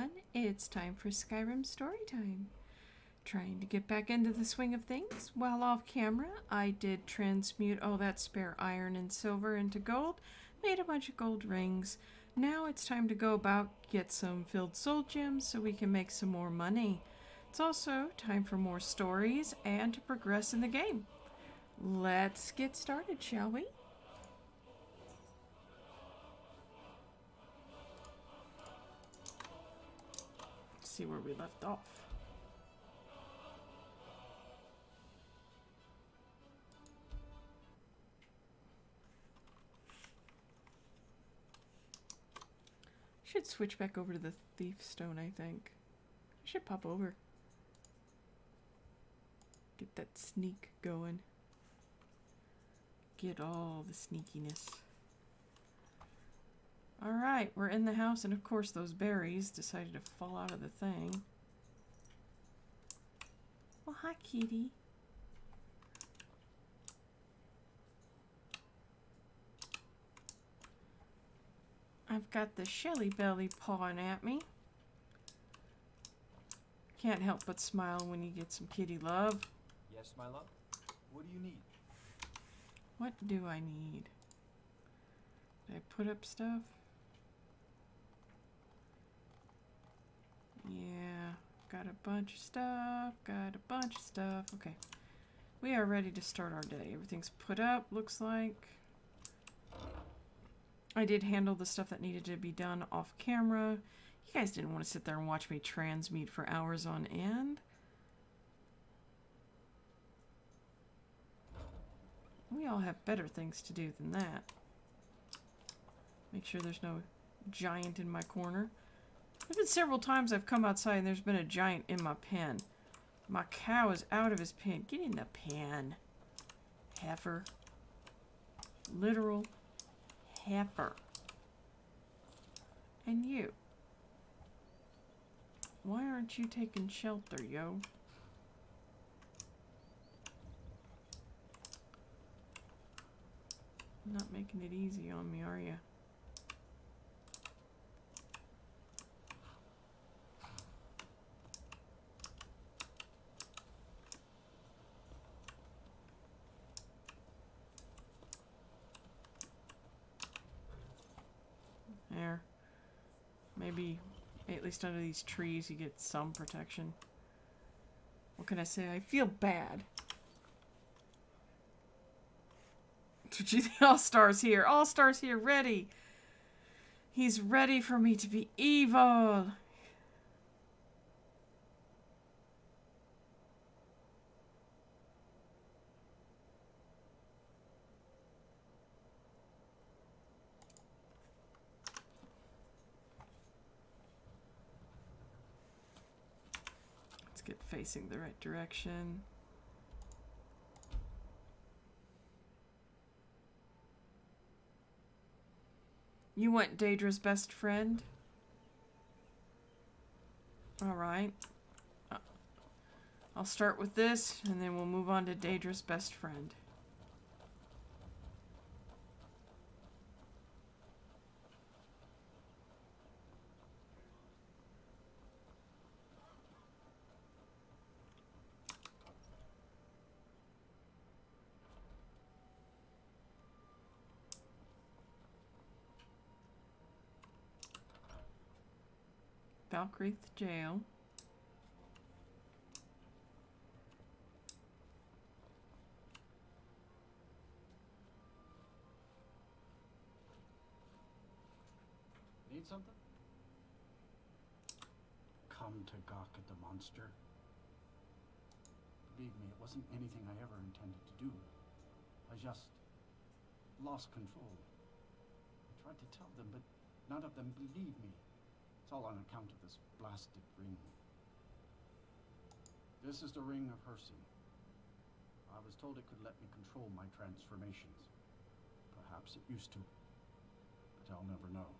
everyone, it's time for Skyrim Storytime. Trying to get back into the swing of things. While off camera, I did transmute all that spare iron and silver into gold, made a bunch of gold rings. Now it's time to go about, get some filled soul gems so we can make some more money. It's also time for more stories and to progress in the game. Let's get started, shall we? See where we left off. Should switch back over to the thief stone, I think. I should pop over. Get that sneak going. Get all the sneakiness. Alright, we're in the house, and of course those berries decided to fall out of the thing. Well, hi, kitty. I've got the Shelly Belly pawing at me. Can't help but smile when you get some kitty love. Yes, my love? What do you need? What do I need? Did I put up stuff? Yeah, got a bunch of stuff. Okay. We are ready to start our day. Everything's put up, looks like. I did handle the stuff that needed to be done off camera. You guys didn't want to sit there and watch me transmute for hours on end. We all have better things to do than that. Make sure there's no giant in my corner. There's been several times I've come outside and there's been a giant in my pen. My cow is out of his pen. Get in the pen. Heifer. Literal heifer. And you. Why aren't you taking shelter, yo? Not making it easy on me, are you? There. Maybe, at least under these trees, you get some protection. What can I say? I feel bad. All-Star's here. All-Star's here, ready. He's ready for me to be evil. Let's get facing the right direction. You want Daedra's best friend? Alright. I'll start with this, and then we'll move on to Daedra's best friend. Valkyrie jail. Need something? Come to gawk at the monster. Believe me, it wasn't anything I ever intended to do. I just lost control. I tried to tell them, but none of them believed me. It's all on account of this blasted ring. This is the ring of Hersing. I was told it could let me control my transformations. Perhaps it used to, but I'll never know.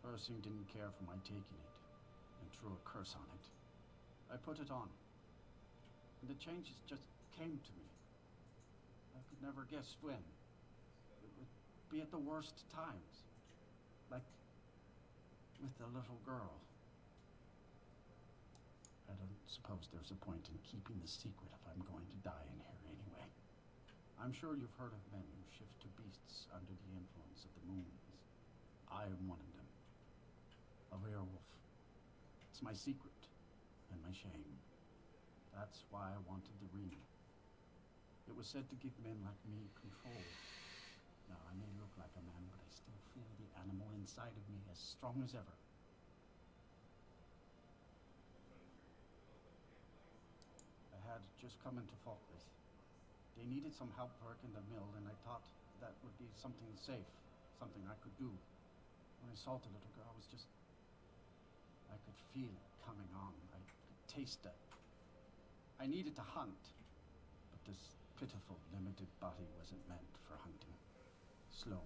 Hersing didn't care for my taking it, and threw a curse on it. I put it on, and the changes just came to me. I could never guess when. It would be at the worst times, like with the little girl. suppose there's a point in keeping the secret if I'm going to die in here anyway. I'm sure you've heard of men who shift to beasts under the influence of the moons. I am one of them. A werewolf. It's my secret and my shame. That's why I wanted the ring. It was said to give men like me control. Now, I may look like a man, but I still feel the animal inside of me as strong as ever. I had just come into Falkirk. They needed some help work in the mill, and I thought that would be something safe, something I could do. When I saw the little girl, I could feel it coming on. I could taste it. I needed to hunt, but this pitiful, limited body wasn't meant for hunting. Slow,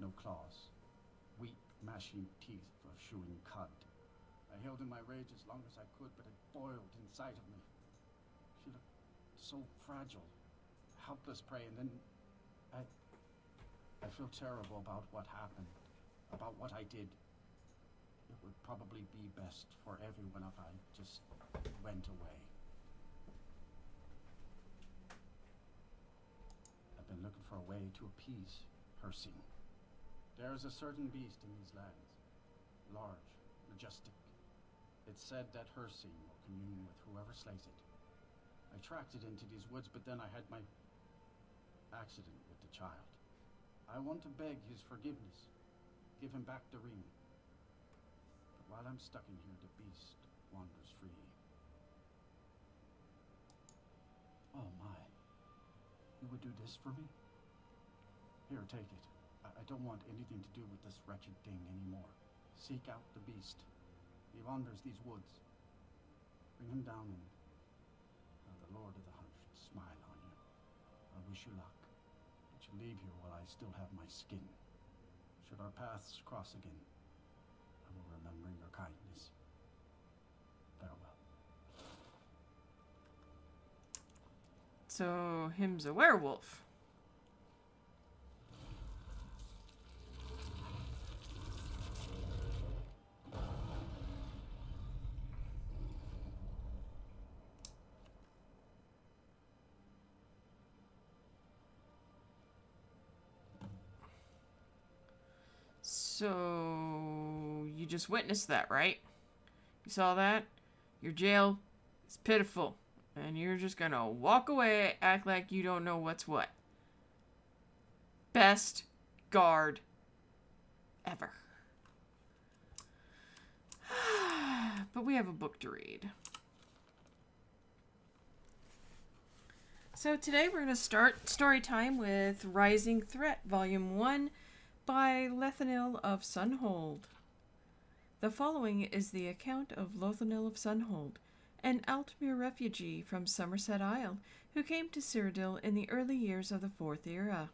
no claws, weak, mashing teeth for chewing cud. I held in my rage as long as I could, but it boiled inside of me. She looked so fragile, helpless prey, and then I feel terrible about what happened, about what I did. It would probably be best for everyone if I just went away. I've been looking for a way to appease Hersing. There is a certain beast in these lands, large, majestic. It's said that Hersing will commune with whoever slays it. I tracked it into these woods, but then I had my accident with the child. I want to beg his forgiveness, give him back the ring. But while I'm stuck in here, the beast wanders free. Oh my, you would do this for me? Here, take it. I don't want anything to do with this wretched thing anymore. Seek out the beast. He wanders these woods. Bring him down and the Lord of the Hunt should smile on you. I wish you luck. But you leave here while I still have my skin. Should our paths cross again, I will remember your kindness. Farewell. So, him's a werewolf. So, you just witnessed that, right? You saw that? Your jail is pitiful. And you're just gonna walk away, act like you don't know what's what. Best guard ever. But we have a book to read. So today we're going to start story time with Rising Threat, Volume 1 by Lothanil of Sunhold. The following is the account of Lothanil of Sunhold, an Altmere refugee from Somerset Isle who came to Cyrodiil in the early years of the Fourth Era.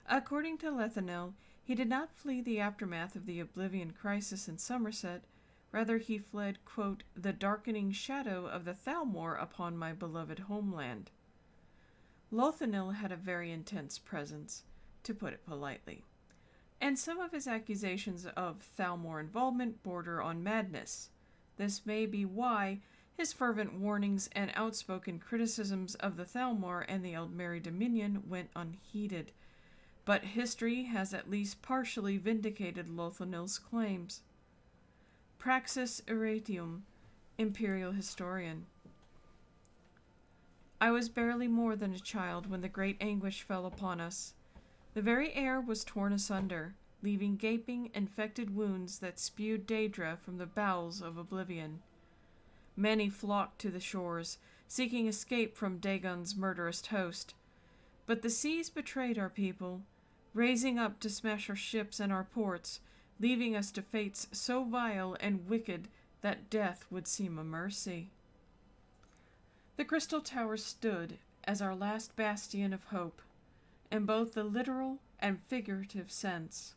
According to Lothanil, he did not flee the aftermath of the Oblivion Crisis in Somerset. Rather, he fled, quote, the darkening shadow of the Thalmor upon my beloved homeland. Lothanil had a very intense presence, to put it politely, and some of his accusations of Thalmor involvement border on madness. This may be why his fervent warnings and outspoken criticisms of the Thalmor and the Eldmeri Dominion went unheeded, but history has at least partially vindicated Lothanil's claims. Praxis Erratium, Imperial Historian. I was barely more than a child when the great anguish fell upon us. The very air was torn asunder, leaving gaping, infected wounds that spewed Daedra from the bowels of oblivion. Many flocked to the shores, seeking escape from Dagon's murderous host. But the seas betrayed our people, raising up to smash our ships and our ports, leaving us to fates so vile and wicked that death would seem a mercy. The Crystal Tower stood as our last bastion of hope, in both the literal and figurative sense.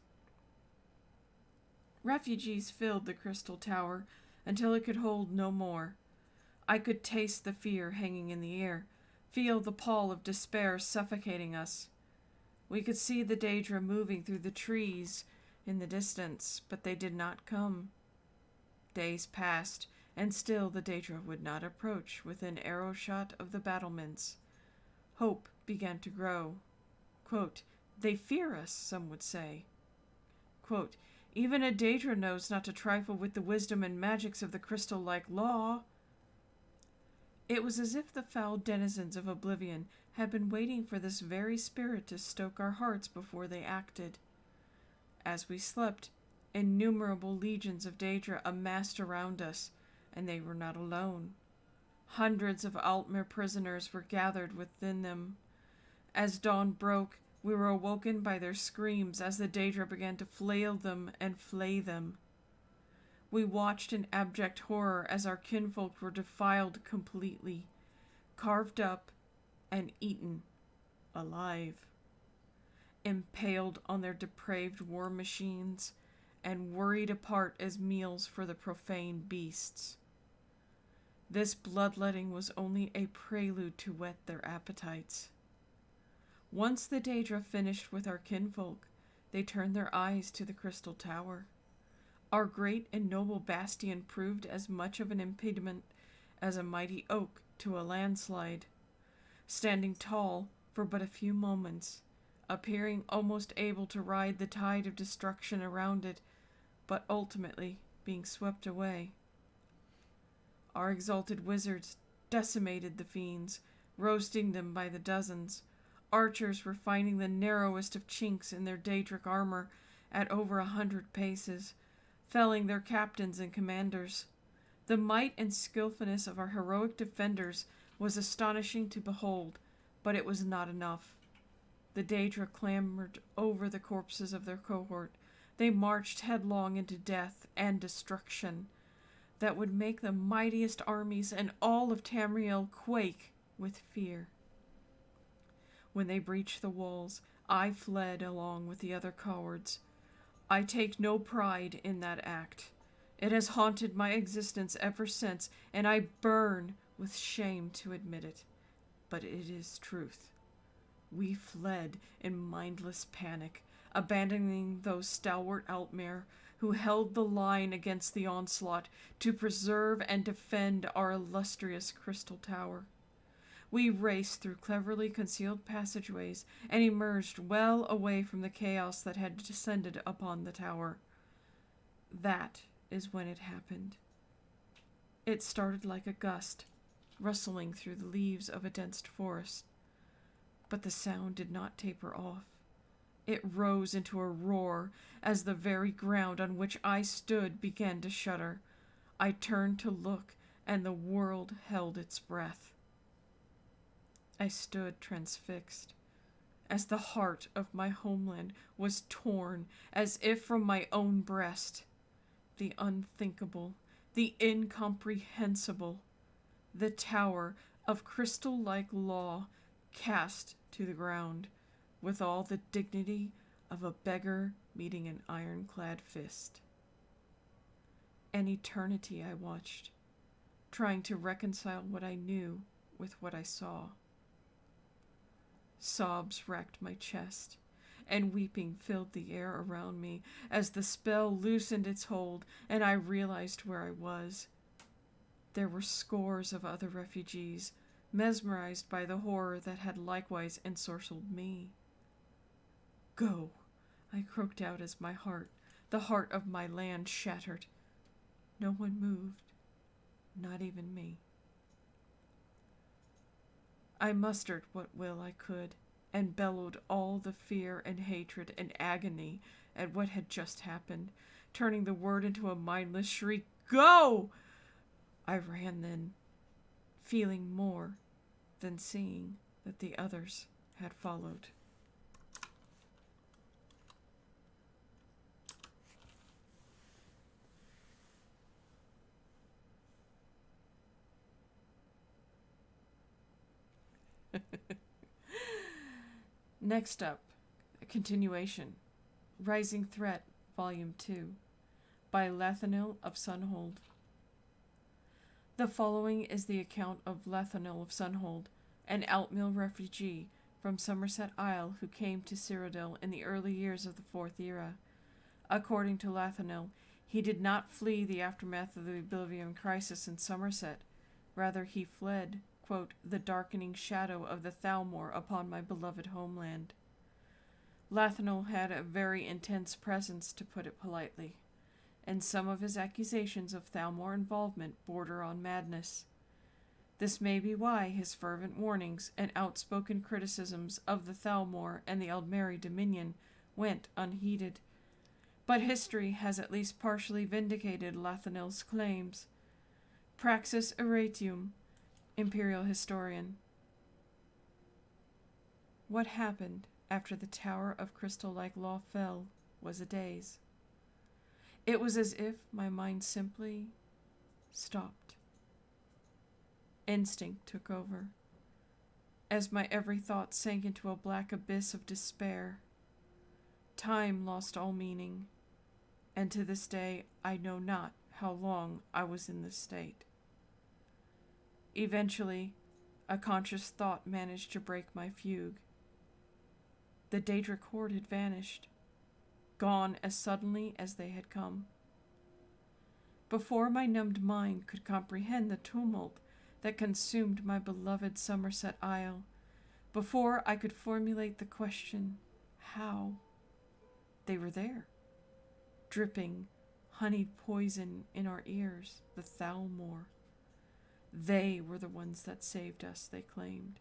Refugees filled the Crystal Tower until it could hold no more. I could taste the fear hanging in the air, feel the pall of despair suffocating us. We could see the Daedra moving through the trees in the distance, but they did not come. Days passed, and still the Daedra would not approach within arrow shot of the battlements. Hope began to grow. Quote, "They fear us," some would say. Quote, "Even a Daedra knows not to trifle with the wisdom and magics of the crystal-like law." It was as if the foul denizens of oblivion had been waiting for this very spirit to stoke our hearts before they acted. As we slept, innumerable legions of Daedra amassed around us, and they were not alone. Hundreds of Altmer prisoners were gathered within them. As dawn broke, we were awoken by their screams as the Daedra began to flail them and flay them. We watched in abject horror as our kinfolk were defiled completely, carved up and eaten alive, impaled on their depraved war machines, and worried apart as meals for the profane beasts. This bloodletting was only a prelude to whet their appetites. Once the Daedra finished with our kinfolk, they turned their eyes to the Crystal Tower. Our great and noble bastion proved as much of an impediment as a mighty oak to a landslide. Standing tall for but a few moments, appearing almost able to ride the tide of destruction around it, but ultimately being swept away. Our exalted wizards decimated the fiends, roasting them by the dozens. Archers were finding the narrowest of chinks in their Daedric armor at over 100 paces, felling their captains and commanders. The might and skillfulness of our heroic defenders was astonishing to behold, but it was not enough. The Daedra clambered over the corpses of their cohort. They marched headlong into death and destruction that would make the mightiest armies in all of Tamriel quake with fear. When they breached the walls, I fled along with the other cowards. I take no pride in that act. It has haunted my existence ever since, and I burn with shame to admit it. But it is truth. We fled in mindless panic, abandoning those stalwart Altmer who held the line against the onslaught to preserve and defend our illustrious Crystal Tower. We raced through cleverly concealed passageways and emerged well away from the chaos that had descended upon the tower. That is when it happened. It started like a gust, rustling through the leaves of a dense forest. But the sound did not taper off. It rose into a roar as the very ground on which I stood began to shudder. I turned to look, and the world held its breath. I stood transfixed, as the heart of my homeland was torn as if from my own breast. The unthinkable, the incomprehensible, the tower of crystal-like law cast to the ground, with all the dignity of a beggar meeting an ironclad fist. An eternity I watched, trying to reconcile what I knew with what I saw. Sobs racked my chest, and weeping filled the air around me as the spell loosened its hold and I realized where I was. There were scores of other refugees, mesmerized by the horror that had likewise ensorcelled me. "Go," I croaked out as my heart, the heart of my land, shattered. No one moved, not even me. I mustered what will I could, and bellowed all the fear and hatred and agony at what had just happened, turning the word into a mindless shriek. "Go!" I ran then, feeling more than seeing that the others had followed. Next up, a continuation, Rising Threat, Volume 2, by Lathanil of Sunhold. The following is the account of Lathanil of Sunhold, an Altmill refugee from Somerset Isle who came to Cyrodiil in the early years of the Fourth Era. According to Lathanil, He did not flee the aftermath of the Oblivion Crisis in Somerset. Rather, he fled, quote, the darkening shadow of the Thalmor upon my beloved homeland. Lathanel had a very intense presence, to put it politely, and some of his accusations of Thalmor involvement border on madness. This may be why his fervent warnings and outspoken criticisms of the Thalmor and the Aldmeri Dominion went unheeded. But history has at least partially vindicated Lathanel's claims. Praxis Aratium, Imperial Historian. What happened after the Tower of Crystal-like Law fell was a daze. It was as if my mind simply stopped. Instinct took over, as my every thought sank into a black abyss of despair. Time lost all meaning, and to this day I know not how long I was in this state. Eventually, a conscious thought managed to break my fugue. The Daedric horde had vanished, gone as suddenly as they had come. Before my numbed mind could comprehend the tumult that consumed my beloved Somerset Isle, before I could formulate the question, how? They were there, dripping honeyed poison in our ears, the Thalmor. They were the ones that saved us, they claimed,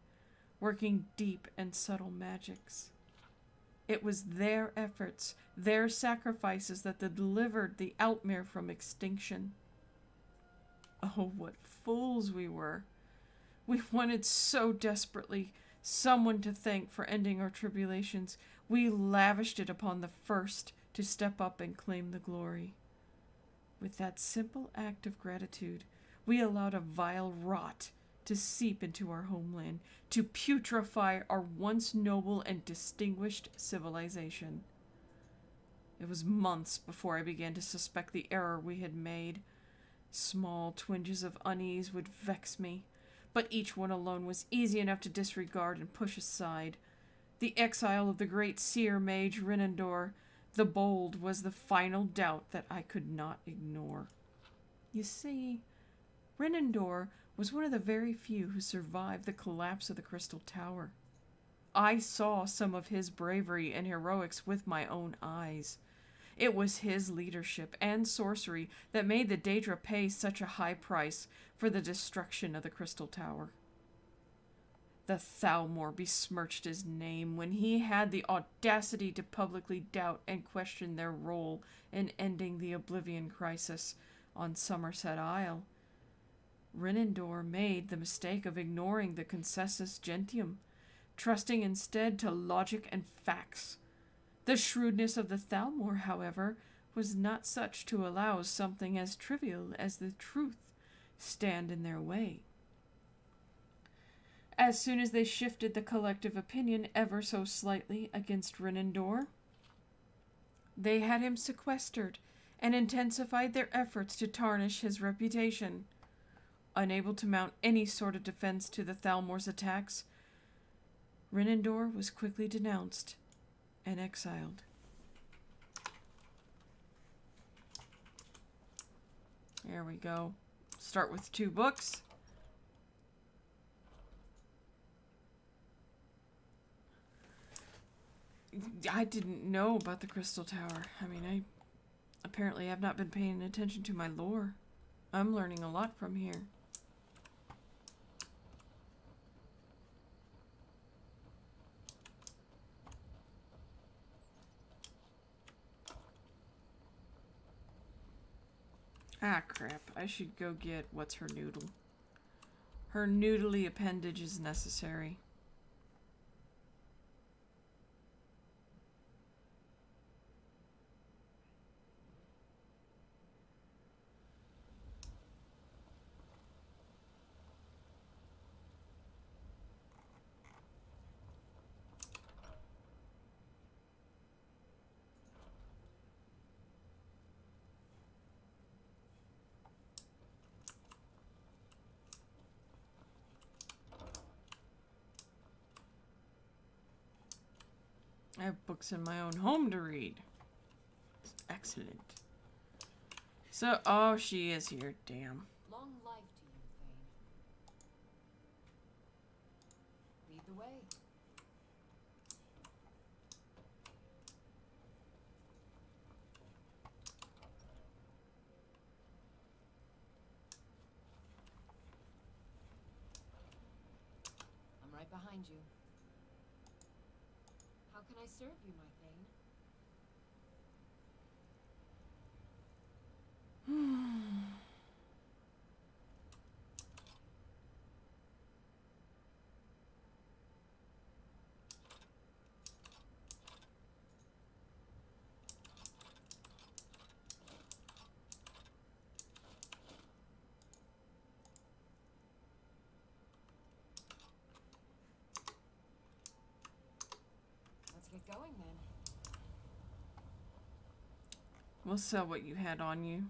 working deep and subtle magics. It was their efforts, their sacrifices that delivered the Altmere from extinction. Oh, what fools we were. We wanted so desperately someone to thank for ending our tribulations. We lavished it upon the first to step up and claim the glory. With that simple act of gratitude, we allowed a vile rot to seep into our homeland, to putrefy our once noble and distinguished civilization. It was months before I began to suspect the error we had made. Small twinges of unease would vex me, but each one alone was easy enough to disregard and push aside. The exile of the great seer mage Rinendor the Bold was the final doubt that I could not ignore. You see, Rinendor was one of the very few who survived the collapse of the Crystal Tower. I saw some of his bravery and heroics with my own eyes. It was his leadership and sorcery that made the Daedra pay such a high price for the destruction of the Crystal Tower. The Thalmor besmirched his name when he had the audacity to publicly doubt and question their role in ending the Oblivion Crisis on Somerset Isle. Rinendor made the mistake of ignoring the consensus gentium, trusting instead to logic and facts. The shrewdness of the Thalmor, however, was not such to allow something as trivial as the truth stand in their way. As soon as they shifted the collective opinion ever so slightly against Rinendor, they had him sequestered and intensified their efforts to tarnish his reputation. Unable to mount any sort of defense to the Thalmor's attacks, Rinendor was quickly denounced and exiled. There we go. Start with 2 books. I didn't know about the Crystal Tower. I apparently have not been paying attention to my lore. I'm learning a lot from here. Ah, crap. I should go get what's her noodle. Her noodly appendage is necessary. I have books in my own home to read. It's excellent. So, oh, she is here. Damn. Long life to you, Thane. Lead the way. I'm right behind you. How can I serve you, my Thane? Let's get going then. We'll sell what you had on you.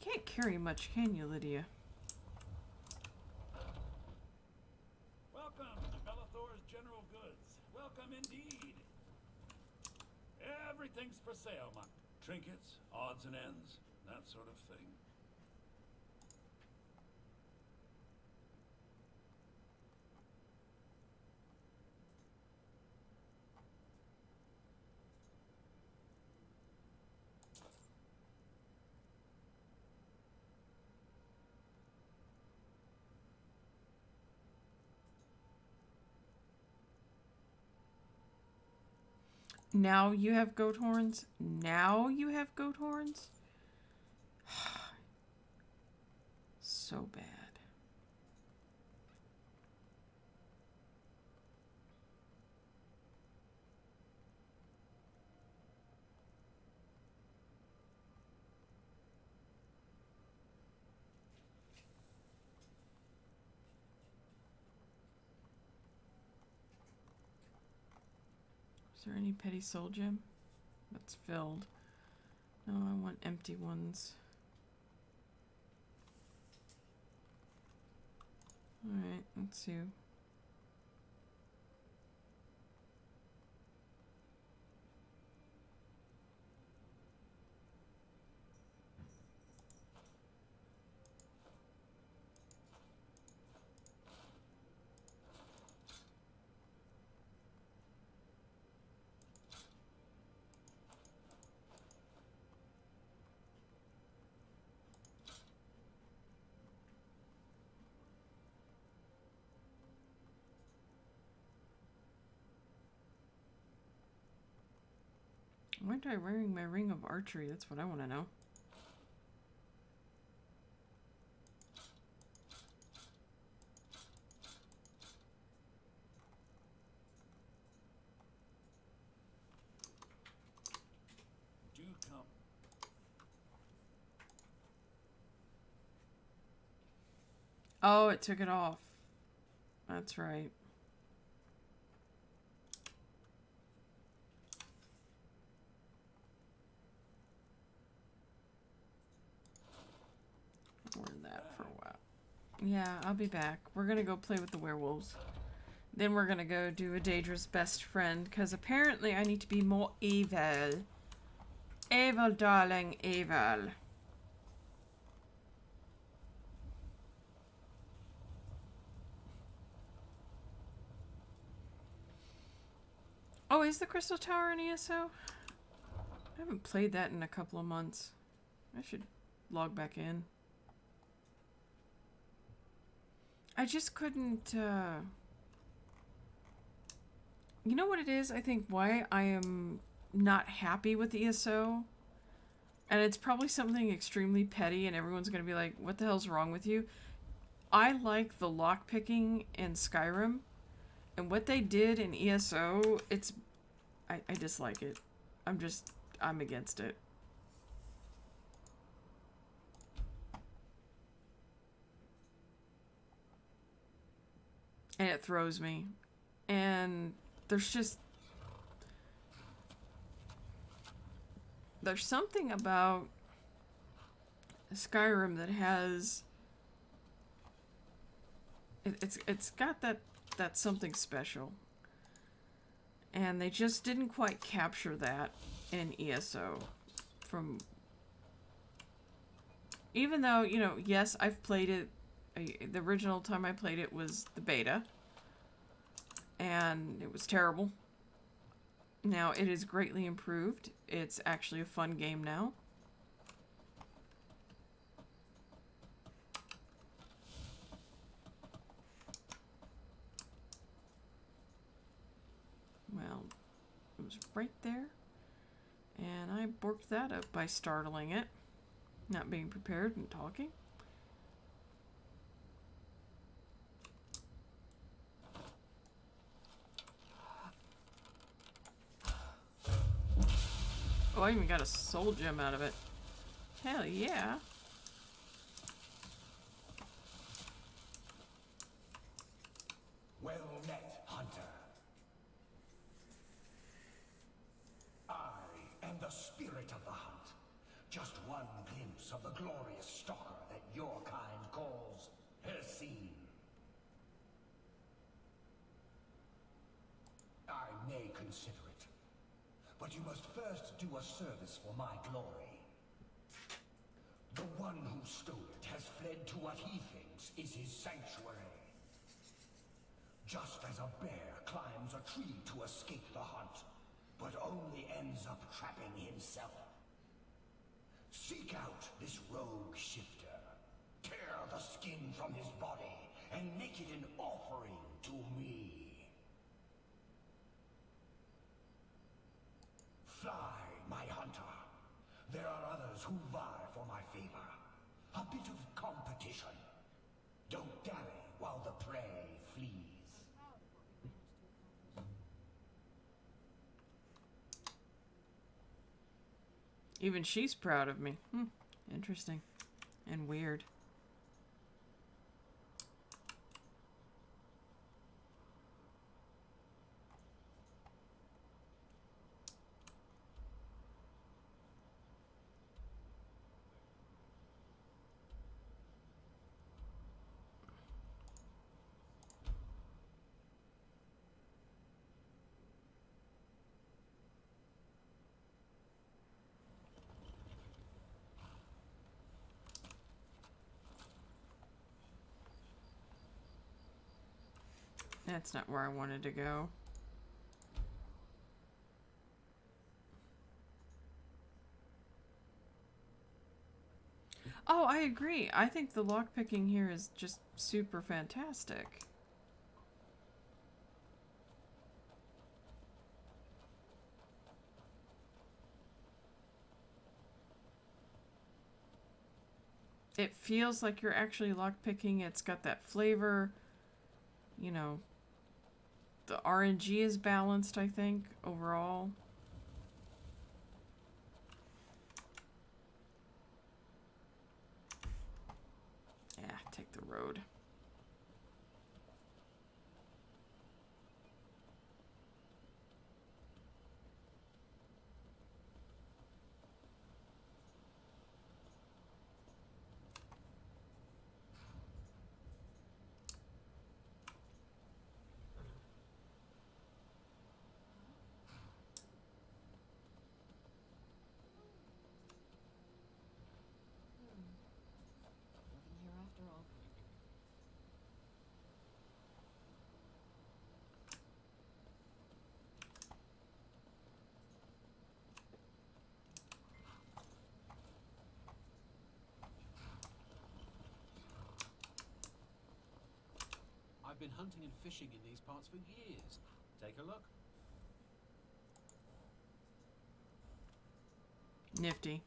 Can't carry much, can you, Lydia? Welcome to Bellathor's General Goods. Welcome indeed. Everything's for sale, my trinkets, odds and ends, that sort of thing. Now you have goat horns? Now you have goat horns? So bad. Is there any petty soul gem? That's filled. No, I want empty ones. Alright, let's see. Why am I wearing my ring of archery? That's what I want to know. Do come. Oh, it took it off. That's right. Wear that for a while. Yeah, I'll be back. We're gonna go play with the werewolves. Then we're gonna go do a Daedra's best friend, because apparently I need to be more evil. Evil, darling, evil. Oh, is the Crystal Tower in ESO? I haven't played that in a couple of months. I should log back in. I just couldn't, You know what it is? I think why I am not happy with ESO, and it's probably something extremely petty and everyone's going to be like, what the hell's wrong with you? I like the lockpicking in Skyrim, and what they did in ESO, I dislike it. I'm against it. And it throws me. And there's something about Skyrim that has it's got that something special. And they just didn't quite capture that in ESO from Even though, you know, yes, I've played it. The original time I played it was the beta. And it was terrible. Now, it is greatly improved. It's actually a fun game now. Well, it was right there. And I borked that up by startling it. Not being prepared and talking. Oh, I even got a soul gem out of it. Hell yeah. Well met, hunter. I am the spirit of the hunt. Just one glimpse of the glorious stalker that your kind calls her scene. I may consider it, but you must first do a service for my glory. The one who stole it has fled to what he thinks is his sanctuary. Just as a bear climbs a tree to escape the hunt, but only ends up trapping himself. Seek out this rogue shifter, tear the skin from his body, and make it an offering to me. Fly, my hunter. There are others who vie for my favor. A bit of competition. Don't dally while the prey flees. Even she's proud of me. Interesting. And weird. That's not where I wanted to go. Oh, I agree. I think the lockpicking here is just super fantastic. It feels like you're actually lockpicking. It's got that flavor. You know, the RNG is balanced, I think, overall. Yeah, take the road. Nothing here after all. I've been hunting and fishing in these parts for years. Take a look. Nifty.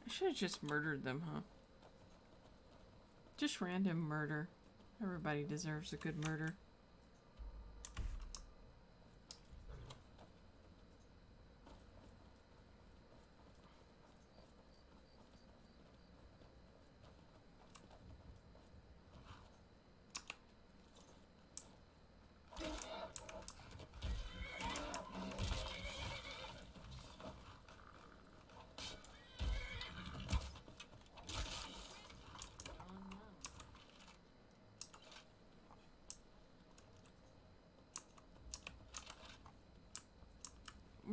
I should have just murdered them, huh? Just random murder. Everybody deserves a good murder.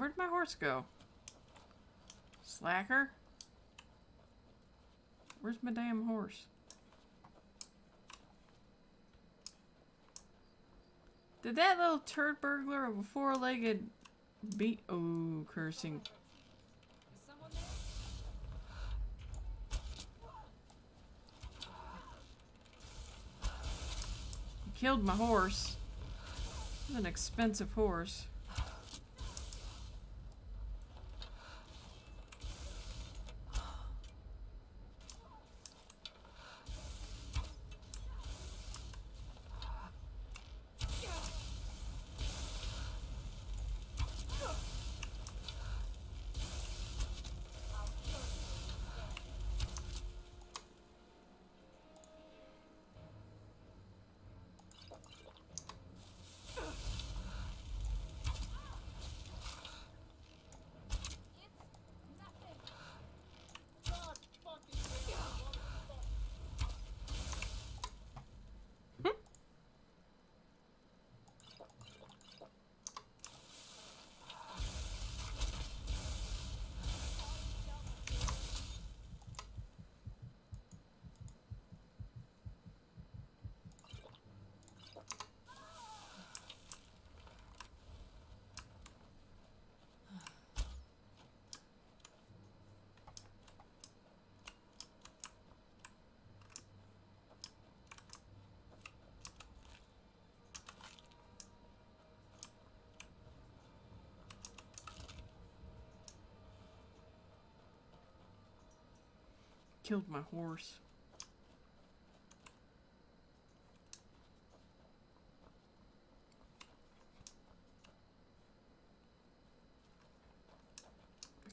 Where'd my horse go? Slacker? Where's my damn horse? Did that little turd burglar of a four-legged beat? Oh, cursing. Is someone there? He killed my horse. It was an expensive horse. Killed my horse.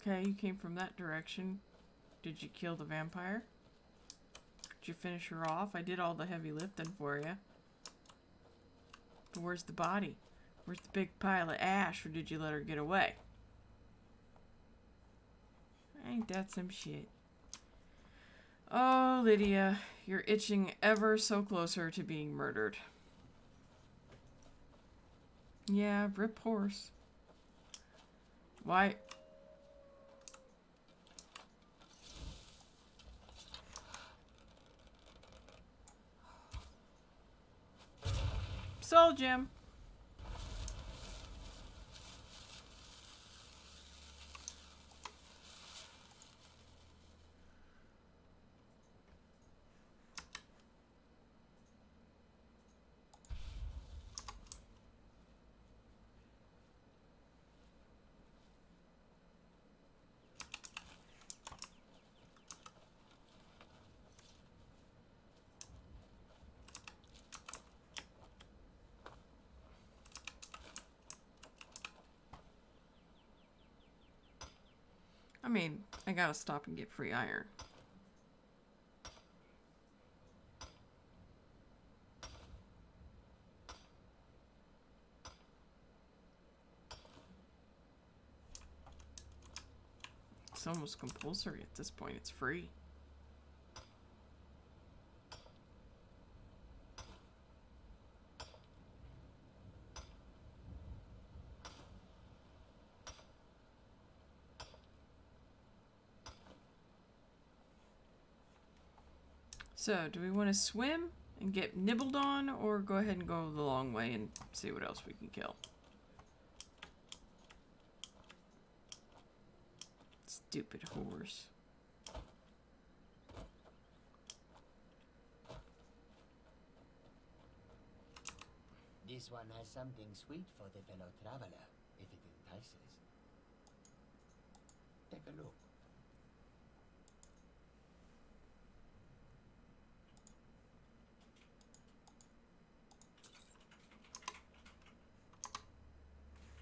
Okay, you came from that direction. Did you kill the vampire? Did you finish her off? I did all the heavy lifting for you. But where's the body? Where's the big pile of ash, or did you let her get away? Ain't that some shit? Oh, Lydia, you're itching ever so closer to being murdered. Yeah, rip horse. Why? Soul Gem. I mean, I gotta stop and get free iron. It's almost compulsory at this point. It's free. So, do we want to swim and get nibbled on, or go ahead and go the long way and see what else we can kill? Stupid horse. This one has something sweet for the fellow traveler, if it entices. Take a look.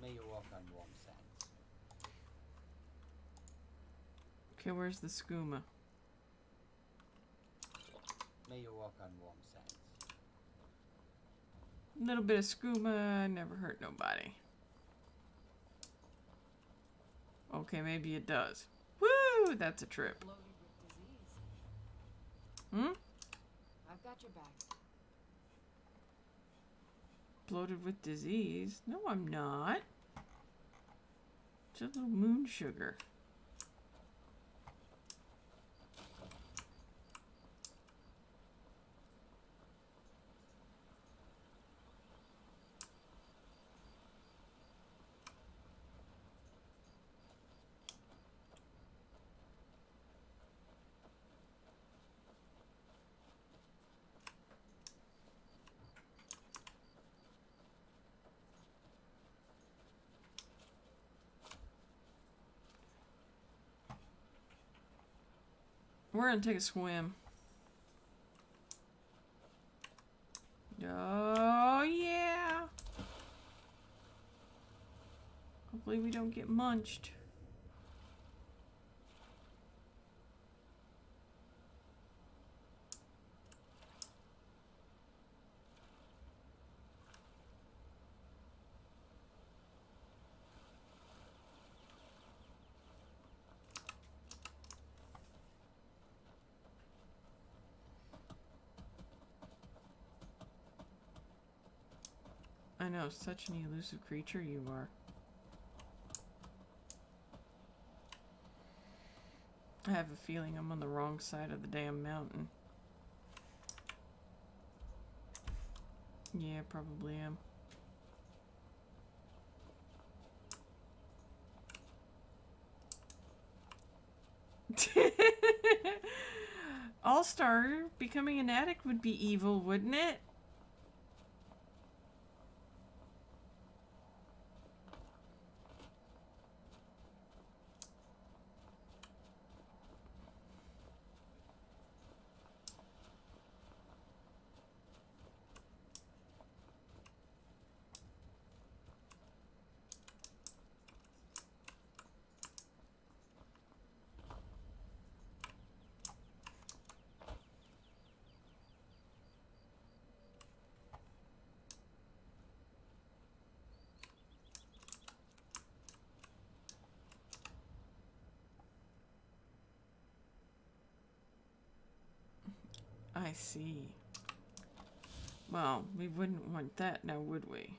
May you walk on warm sands. Okay, where's the skooma? May you walk on warm sands. A little bit of skooma never hurt nobody. Okay, maybe it does. Woo! That's a trip. Loaded with disease. Hmm? I've got your back. Bloated with disease? No, I'm not. Just a little moon sugar. We're gonna take a swim. Oh, yeah. Hopefully we don't get munched. I know, such an elusive creature you are. I have a feeling I'm on the wrong side of the damn mountain. Yeah, probably am. All-Star becoming an addict would be evil, wouldn't it? I see. Well, we wouldn't want that now, would we?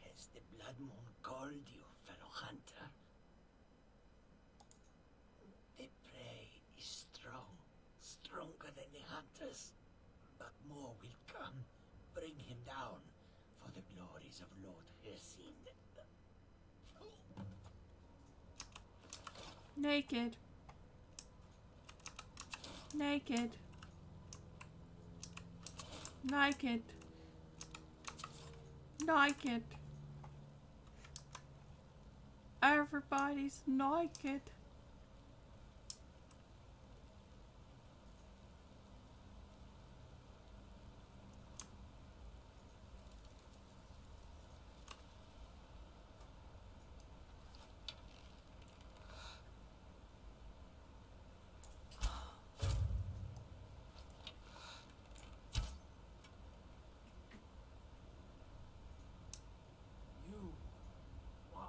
Has the blood moon called you, fellow hunter? The prey is strong, stronger than the hunters. But more will come. Bring him down for the glories of Lord Hircine. Naked. Naked. Naked. Naked. Everybody's naked. You. Why?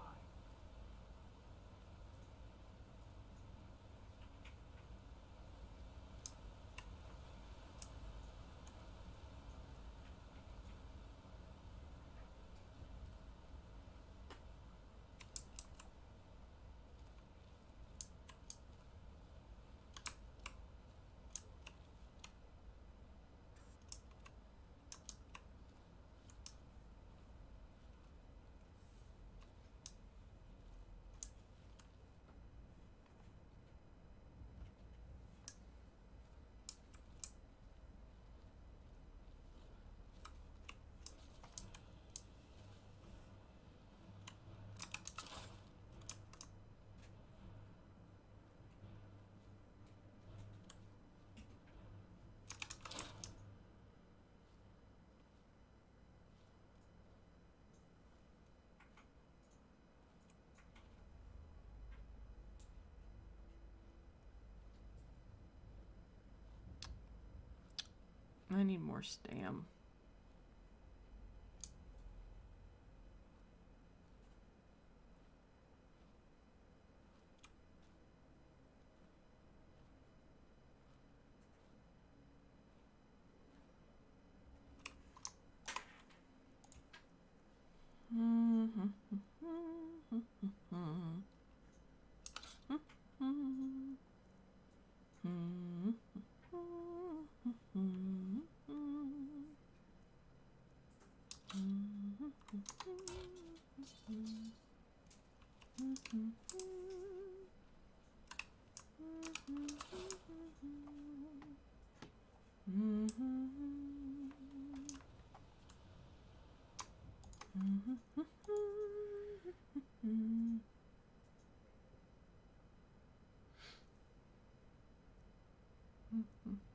I need more stam.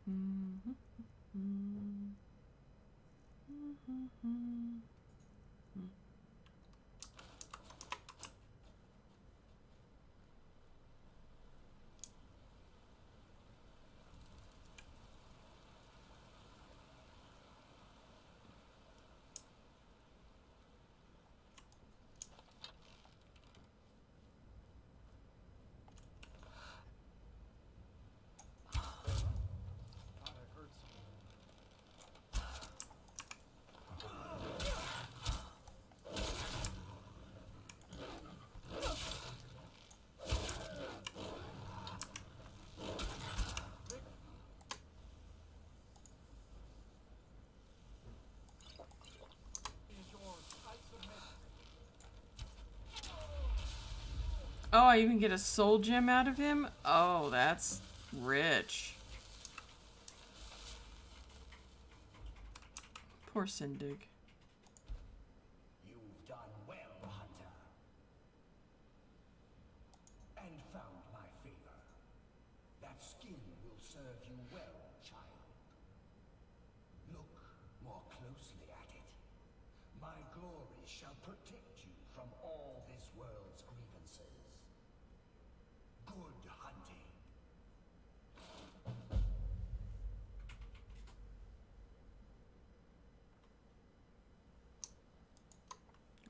Thought I heard something. Is yours. I submit. Oh, I even get a soul gem out of him? Oh, that's rich. Poor Sindig. You've done well, Hunter. And found my favor. That skin will serve you well, child. Look more closely at it. My glory shall protect you from all this world's grievances. Good hunting.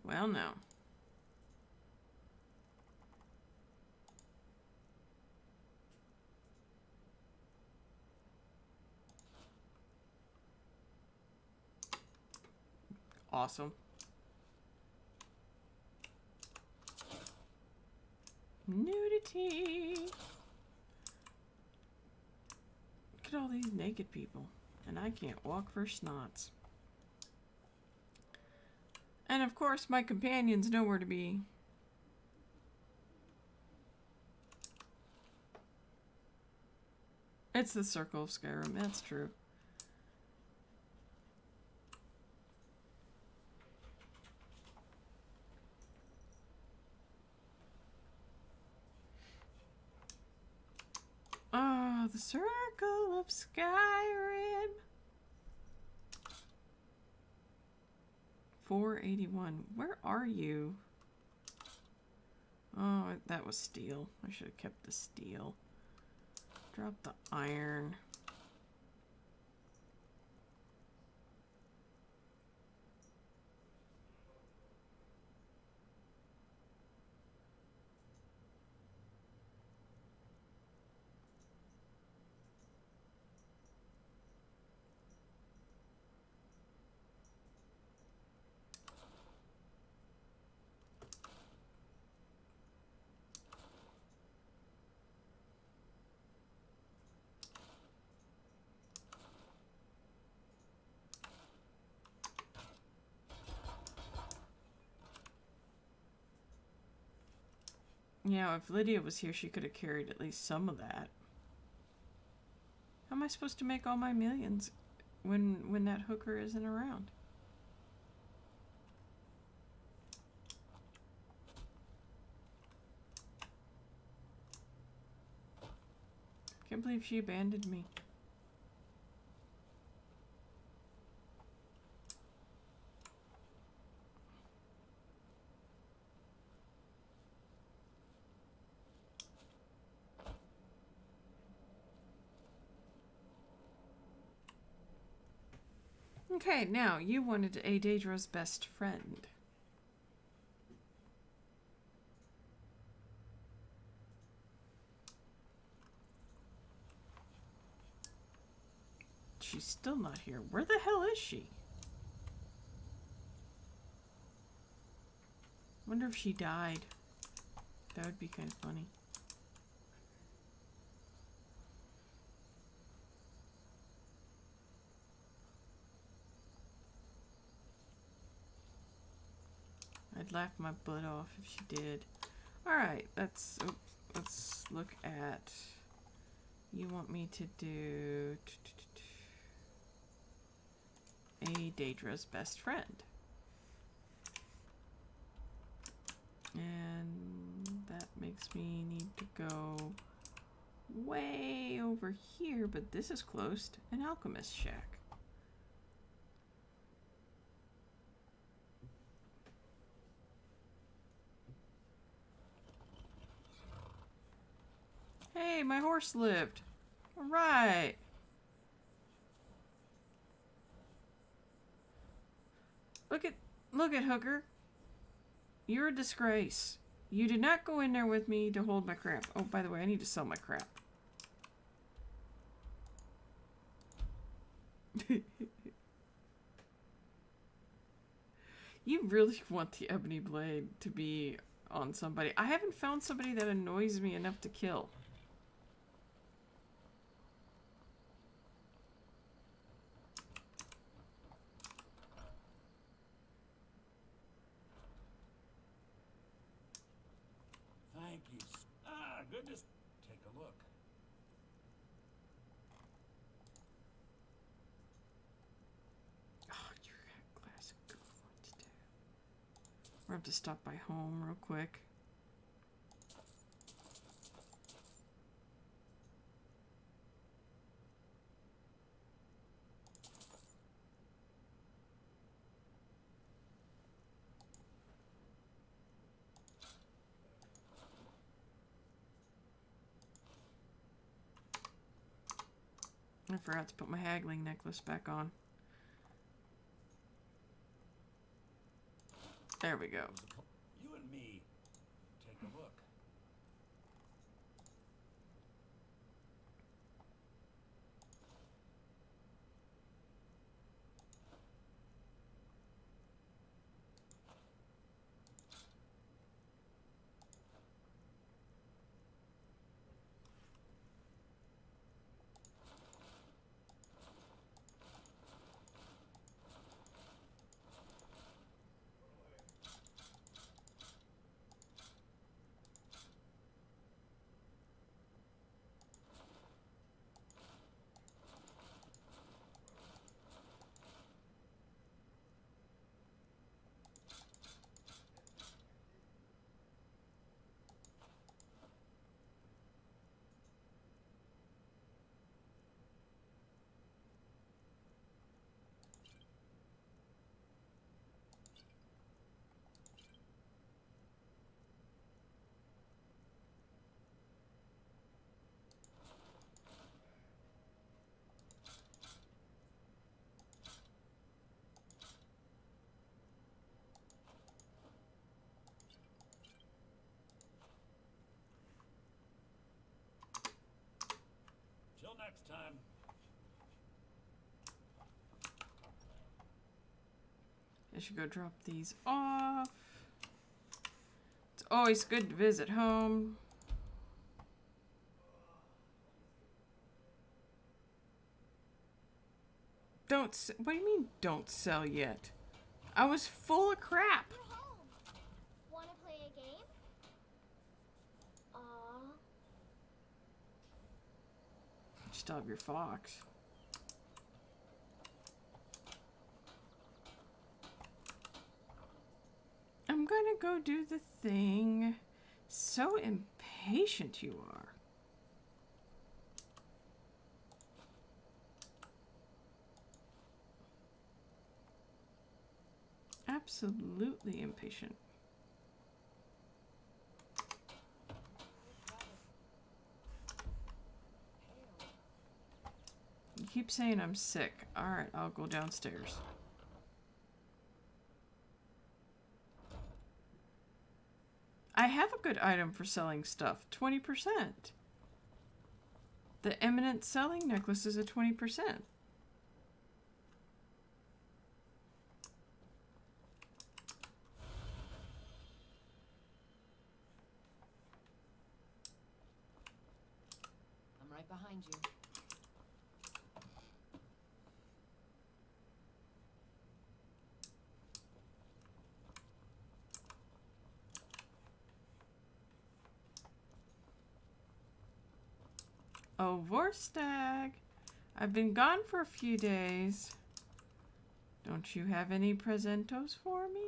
Well, no. Awesome. Nudity. Look at all these naked people. And I can't walk for snots. And of course, my companion's nowhere to be. It's the circle of Skyrim, that's true. Oh, the circle of Skyrim. 481. Where are you? Oh, that was steel. I should have kept the steel. Drop the iron. Yeah, if Lydia was here, she could have carried at least some of that. How am I supposed to make all my millions when that hooker isn't around? Can't believe she abandoned me. Okay, now you wanted a Daedra's best friend. She's still not here. Where the hell is she? Wonder if she died. That would be kind of funny. I'd laugh my butt off if she did. Alright, let's look at... You want me to do... a Daedra's best friend. And that makes me need to go way over here, but this is close to an alchemist shack. Hey, my horse lived. All right. Look at Hooker. You're a disgrace. You did not go in there with me to hold my crap. Oh, by the way, I need to sell my crap. You really want the ebony blade to be on somebody. I haven't found somebody that annoys me enough to kill. Thank you. Ah, goodness. Take a look. Oh, you're a classic good one to do. We're have to stop by home real quick. I forgot to put my haggling necklace back on. There we go. You and me. Take a look. Till next time. I should go drop these off. It's always good to visit home. What do you mean, don't sell yet? I was full of crap. We're home. Wanna play a game? Aw. Still have your fox. I'm gonna go do the thing. So impatient you are. Absolutely impatient. You keep saying I'm sick. Alright, I'll go downstairs. I have a good item for selling stuff. 20%. The eminent selling necklace is at 20%. I'm right behind you. Oh, Vorstag. I've been gone for a few days. Don't you have any presentos for me?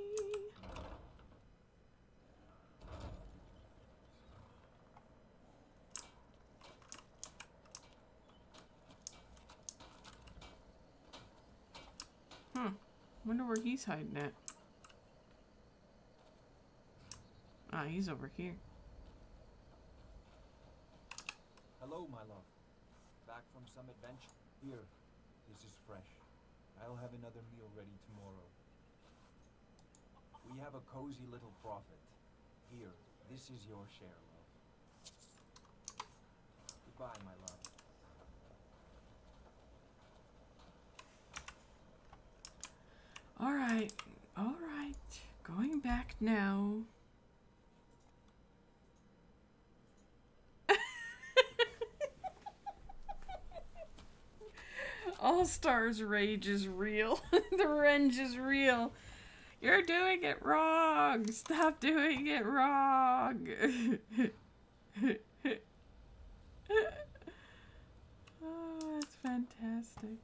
Wonder where he's hiding at. Ah, he's over here. Hello, my love. Back from some adventure? Here, this is fresh. I'll have another meal ready tomorrow. We have a cozy little profit. Here, this is your share, love. Goodbye, my love. Alright, alright. Going back now. All Stars rage is real. The renge is real. You're doing it wrong. Stop doing it wrong. Oh, that's fantastic.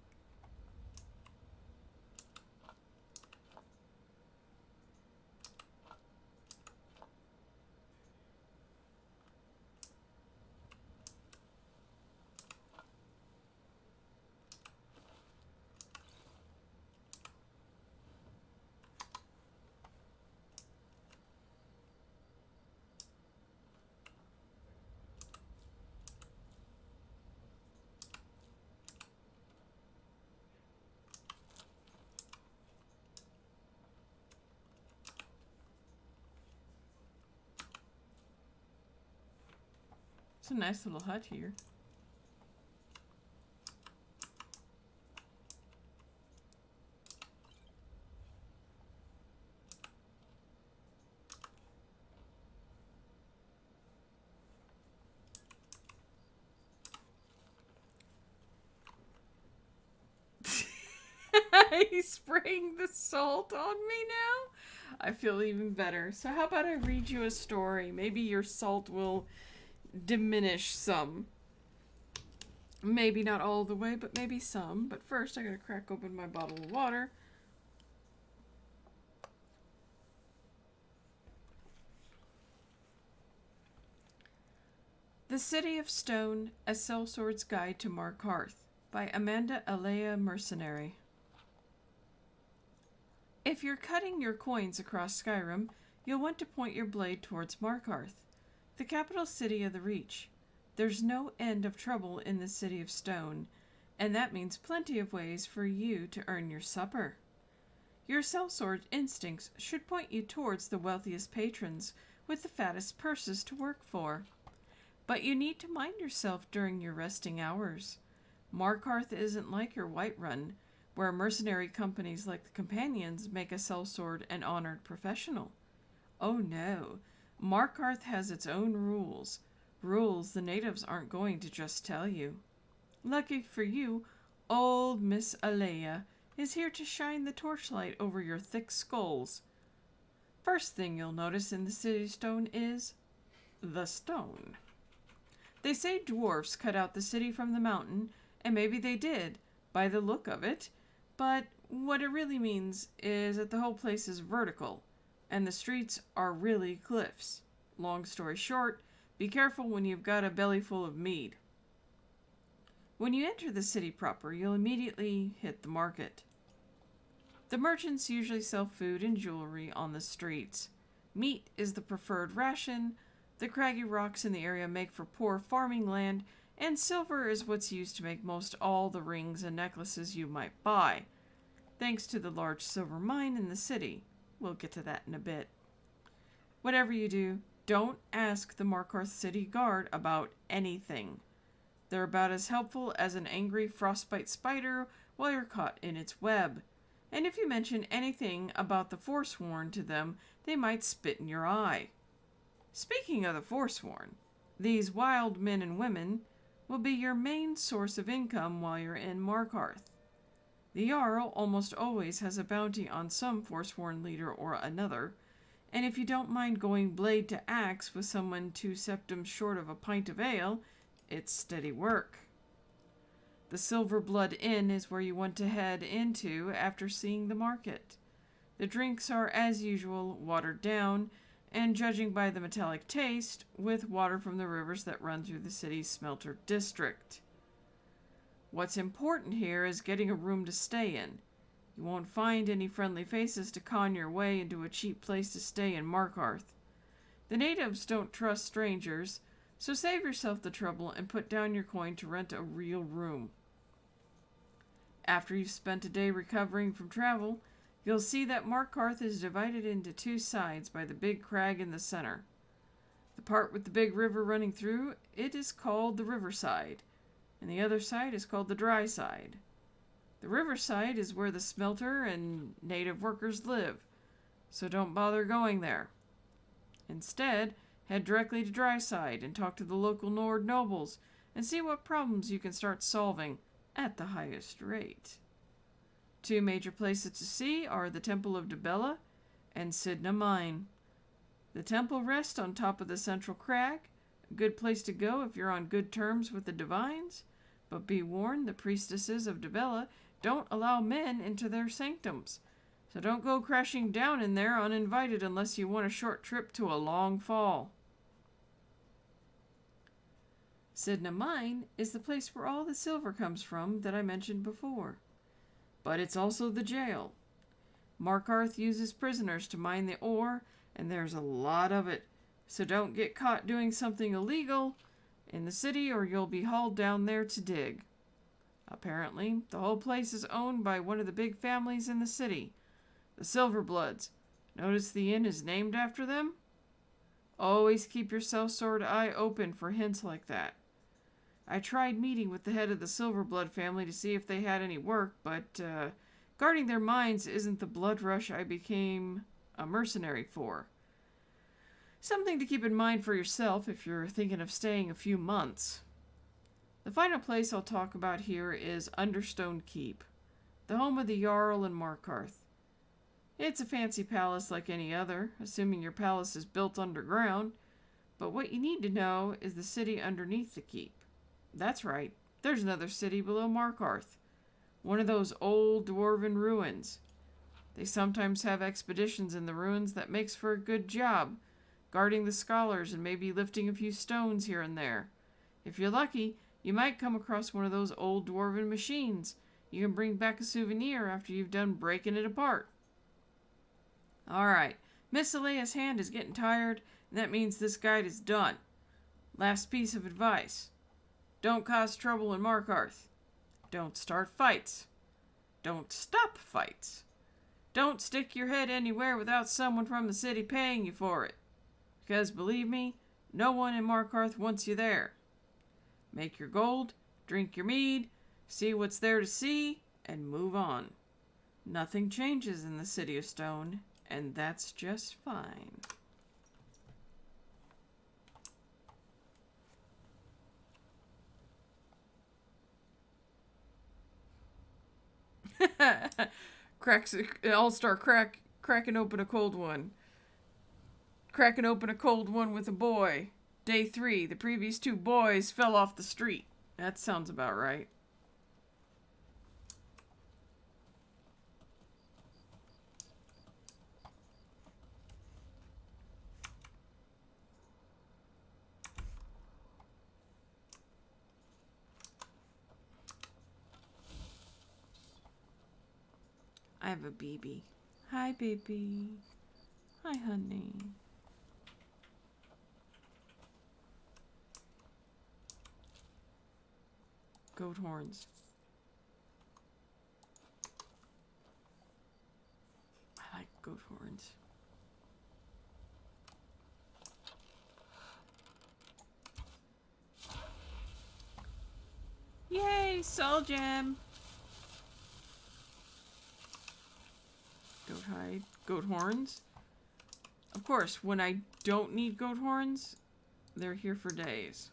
It's a nice little hut here. He's spraying the salt on me now? I feel even better. So how about I read you a story? Maybe your salt will diminish some. Maybe not all the way, but maybe some. But first, I gotta crack open my bottle of water. The City of Stone, A Sellsword's Guide to Markarth by Amanda Alea Mercenary. If you're cutting your coins across Skyrim, you'll want to point your blade towards Markarth, the capital city of the Reach. There's no end of trouble in the City of Stone, and that means plenty of ways for you to earn your supper. Your sellsword instincts should point you towards the wealthiest patrons with the fattest purses to work for. But you need to mind yourself during your resting hours. Markarth isn't like your Whiterun, where mercenary companies like the Companions make a sellsword an honored professional. Oh no, Markarth has its own rules. Rules the natives aren't going to just tell you. Lucky for you, old Miss Alea is here to shine the torchlight over your thick skulls. First thing you'll notice in the City Stone is the stone. They say dwarfs cut out the city from the mountain, and maybe they did, by the look of it, but what it really means is that the whole place is vertical, and the streets are really cliffs. Long story short, be careful when you've got a belly full of mead. When you enter the city proper, you'll immediately hit the market. The merchants usually sell food and jewelry on the streets. Meat is the preferred ration. The craggy rocks in the area make for poor farming land, and silver is what's used to make most all the rings and necklaces you might buy, thanks to the large silver mine in the city. We'll get to that in a bit. Whatever you do, don't ask the Markarth City Guard about anything. They're about as helpful as an angry frostbite spider while you're caught in its web. And if you mention anything about the Forsworn to them, they might spit in your eye. Speaking of the Forsworn, these wild men and women will be your main source of income while you're in Markarth. The Jarl almost always has a bounty on some Forsworn leader or another, and if you don't mind going blade to axe with someone 2 septums short of a pint of ale, it's steady work. The Silver Blood Inn is where you want to head into after seeing the market. The drinks are, as usual, watered down, and judging by the metallic taste, with water from the rivers that run through the city's smelter district. What's important here is getting a room to stay in. You won't find any friendly faces to con your way into a cheap place to stay in Markarth. The natives don't trust strangers, so save yourself the trouble and put down your coin to rent a real room. After you've spent a day recovering from travel, you'll see that Markarth is divided into two sides by the big crag in the center. The part with the big river running through it is called the riverside, and the other side is called the dry side. The riverside is where the smelter and native workers live, so don't bother going there. Instead, head directly to dry side and talk to the local Nord nobles and see what problems you can start solving at the highest rate. Two major places to see are the Temple of Dibella and Sidna Mine. The temple rests on top of the central crag, a good place to go if you're on good terms with the divines, but be warned, the priestesses of Dibella don't allow men into their sanctums, so don't go crashing down in there uninvited unless you want a short trip to a long fall. Sidna Mine is the place where all the silver comes from that I mentioned before. But it's also the jail. Markarth uses prisoners to mine the ore, and there's a lot of it, so don't get caught doing something illegal in the city or you'll be hauled down there to dig. Apparently, the whole place is owned by one of the big families in the city, the Silverbloods. Notice the inn is named after them? Always keep your sellsword eye open for hints like that. I tried meeting with the head of the Silverblood family to see if they had any work, but guarding their mines isn't the blood rush I became a mercenary for. Something to keep in mind for yourself if you're thinking of staying a few months. The final place I'll talk about here is Understone Keep, the home of the Jarl in Markarth. It's a fancy palace like any other, assuming your palace is built underground, but what you need to know is the city underneath the keep. That's right, there's another city below Markarth, one of those old dwarven ruins. They sometimes have expeditions in the ruins that makes for a good job, guarding the scholars and maybe lifting a few stones here and there. If you're lucky, you might come across one of those old dwarven machines. You can bring back a souvenir after you've done breaking it apart. Alright, Miss Alea's hand is getting tired, and that means this guide is done. Last piece of advice. Don't cause trouble in Markarth. Don't start fights. Don't stop fights. Don't stick your head anywhere without someone from the city paying you for it. Because believe me, no one in Markarth wants you there. Make your gold, drink your mead, see what's there to see, and move on. Nothing changes in the City of Stone, and that's just fine. Cracks all-star cracking open a cold one. Cracking open a cold one with a boy. Day 3, the previous 2 boys fell off the street. That sounds about right. I have a baby. Hi, baby. Hi, honey. Goat horns. I like goat horns. Yay, soul gem. Goat hide, goat horns. Of course, when I don't need goat horns, they're here for days.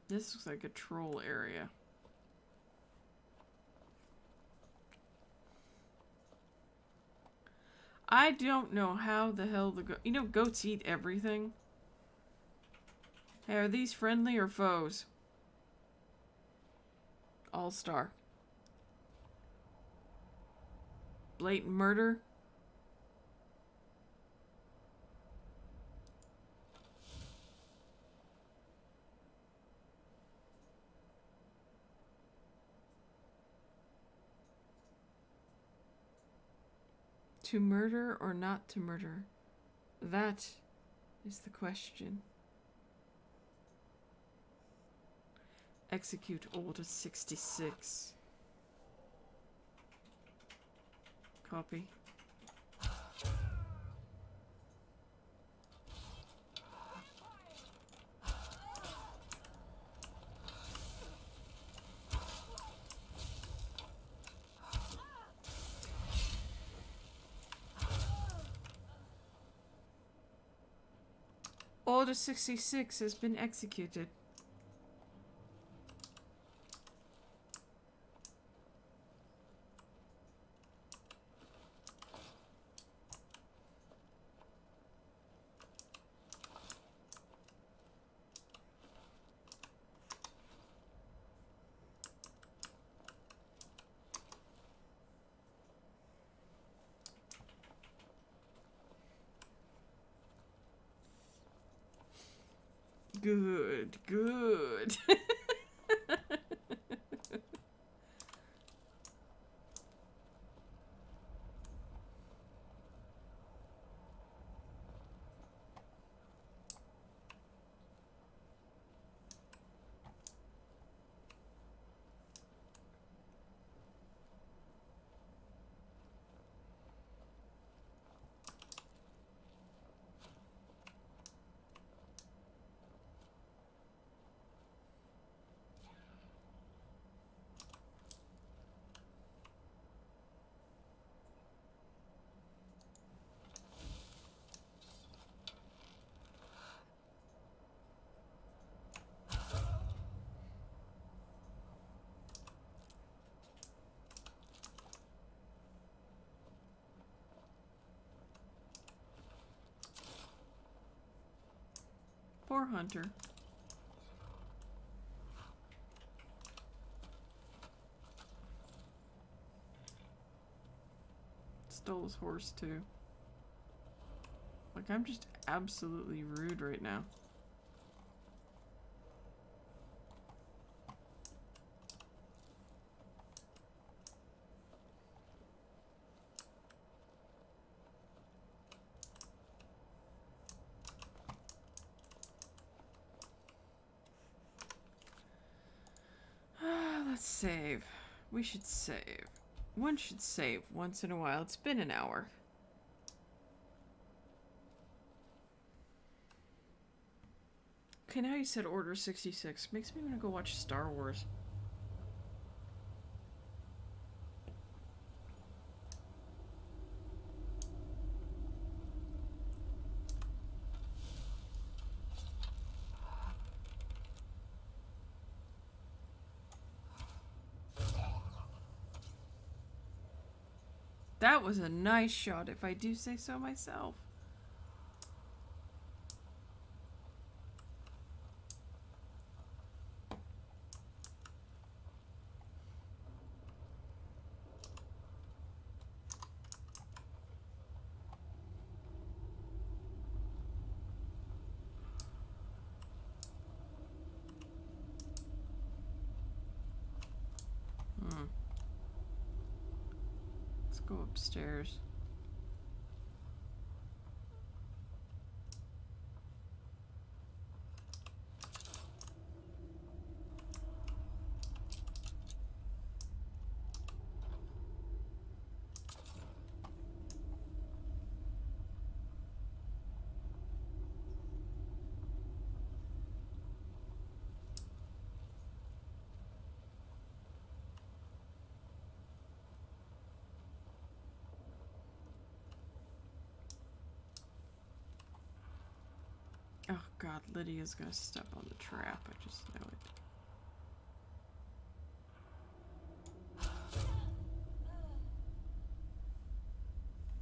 This looks like a troll area. I don't know how the hell the goats eat everything. Hey, are these friendly or foes? All-star. Blatant murder? To murder or not to murder? That is the question. Execute Order 66. Copy. Order 66 has been executed. Good, good. 4 hunter. Stole his horse too. Like, I'm just absolutely rude right now. Let's save. We should save. One should save once in a while. It's been an hour. Okay, now you said Order 66. Makes me want to go watch Star Wars. That was a nice shot, if I do say so myself. Let's go upstairs. Oh god, Lydia's gonna step on the trap. I just know it.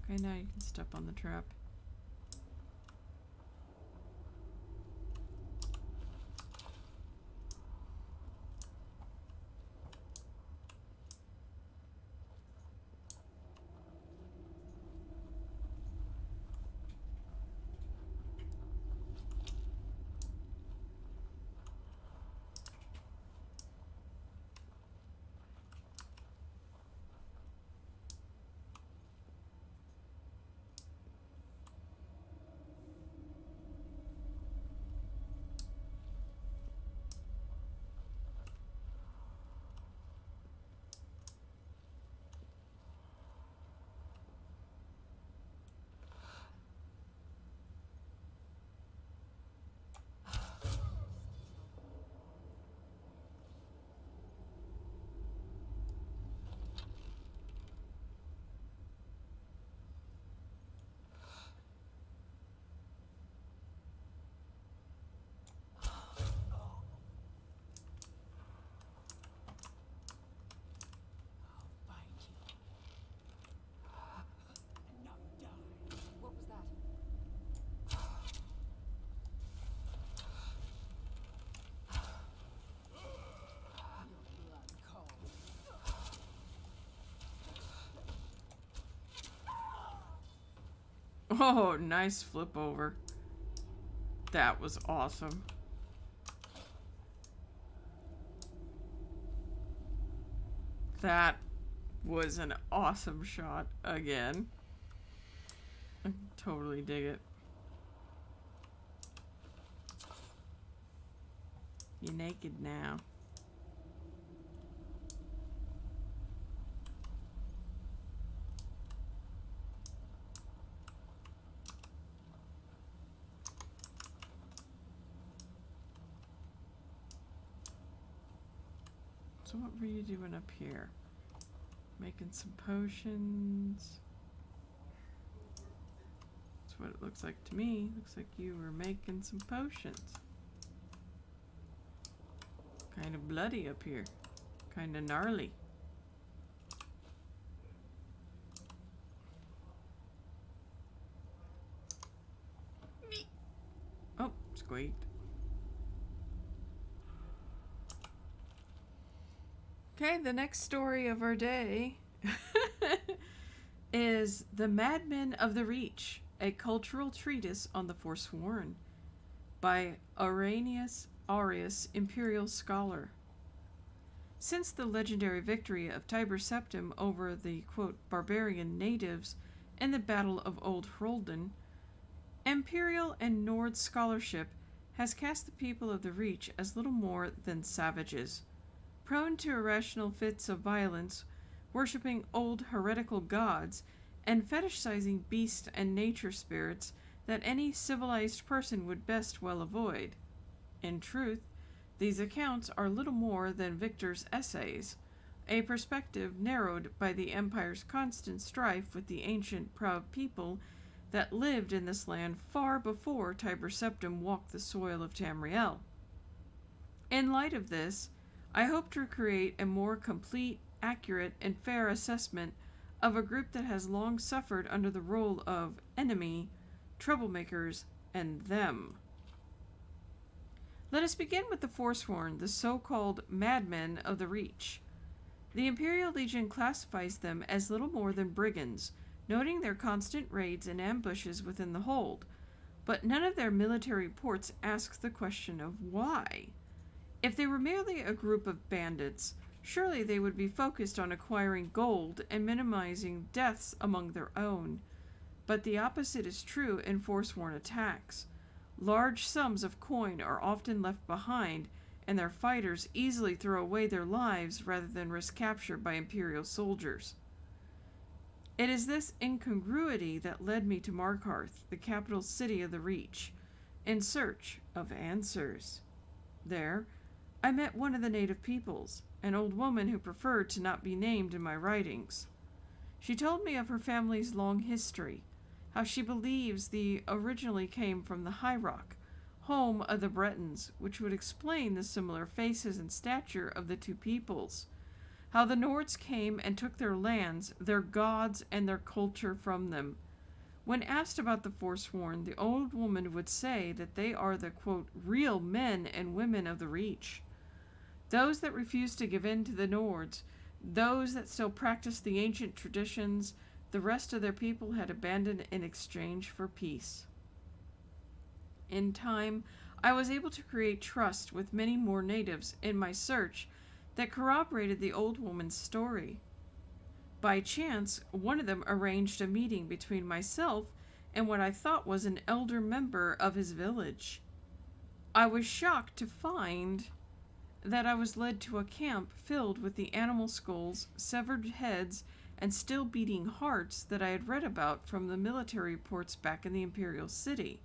Okay, now you can step on the trap. Oh, nice flip over. That was awesome. That was an awesome shot again. I totally dig it. You're naked now. So what were you doing up here? Making some potions. That's what it looks like to me. Looks like you were making some potions. Kind of bloody up here. Kind of gnarly. Oh, squeaked. Okay, the next story of our day is The Madmen of the Reach, a cultural treatise on the Forsworn by Arrhenius Aureus, imperial scholar. Since the legendary victory of Tiber Septim over the, quote, barbarian natives in the Battle of Old Hroldan, imperial and Nord scholarship has cast the people of the Reach as little more than savages, prone to irrational fits of violence, worshipping old heretical gods, and fetishizing beast and nature spirits that any civilized person would best well avoid. In truth, these accounts are little more than Victor's essays, a perspective narrowed by the Empire's constant strife with the ancient proud people that lived in this land far before Tiber Septim walked the soil of Tamriel. In light of this, I hope to create a more complete, accurate, and fair assessment of a group that has long suffered under the role of enemy, troublemakers, and them. Let us begin with the Forsworn, the so-called madmen of the Reach. The Imperial Legion classifies them as little more than brigands, noting their constant raids and ambushes within the hold, but none of their military reports asks the question of why. If they were merely a group of bandits, surely they would be focused on acquiring gold and minimizing deaths among their own. But the opposite is true in Forsworn attacks. Large sums of coin are often left behind, and their fighters easily throw away their lives rather than risk capture by Imperial soldiers. It is this incongruity that led me to Markarth, the capital city of the Reach, in search of answers. There, I met one of the native peoples, an old woman who preferred to not be named in my writings. She told me of her family's long history, how she believes they originally came from the High Rock, home of the Bretons, which would explain the similar faces and stature of the two peoples, how the Nords came and took their lands, their gods, and their culture from them. When asked about the Forsworn, the old woman would say that they are the, quote, real men and women of the Reach. Those that refuse to give in to the Nords, those that still practice the ancient traditions the rest of their people had abandoned in exchange for peace. In time, I was able to create trust with many more natives in my search that corroborated the old woman's story. By chance, one of them arranged a meeting between myself and what I thought was an elder member of his village. I was shocked to find that I was led to a camp filled with the animal skulls, severed heads, and still beating hearts that I had read about from the military reports back in the Imperial City.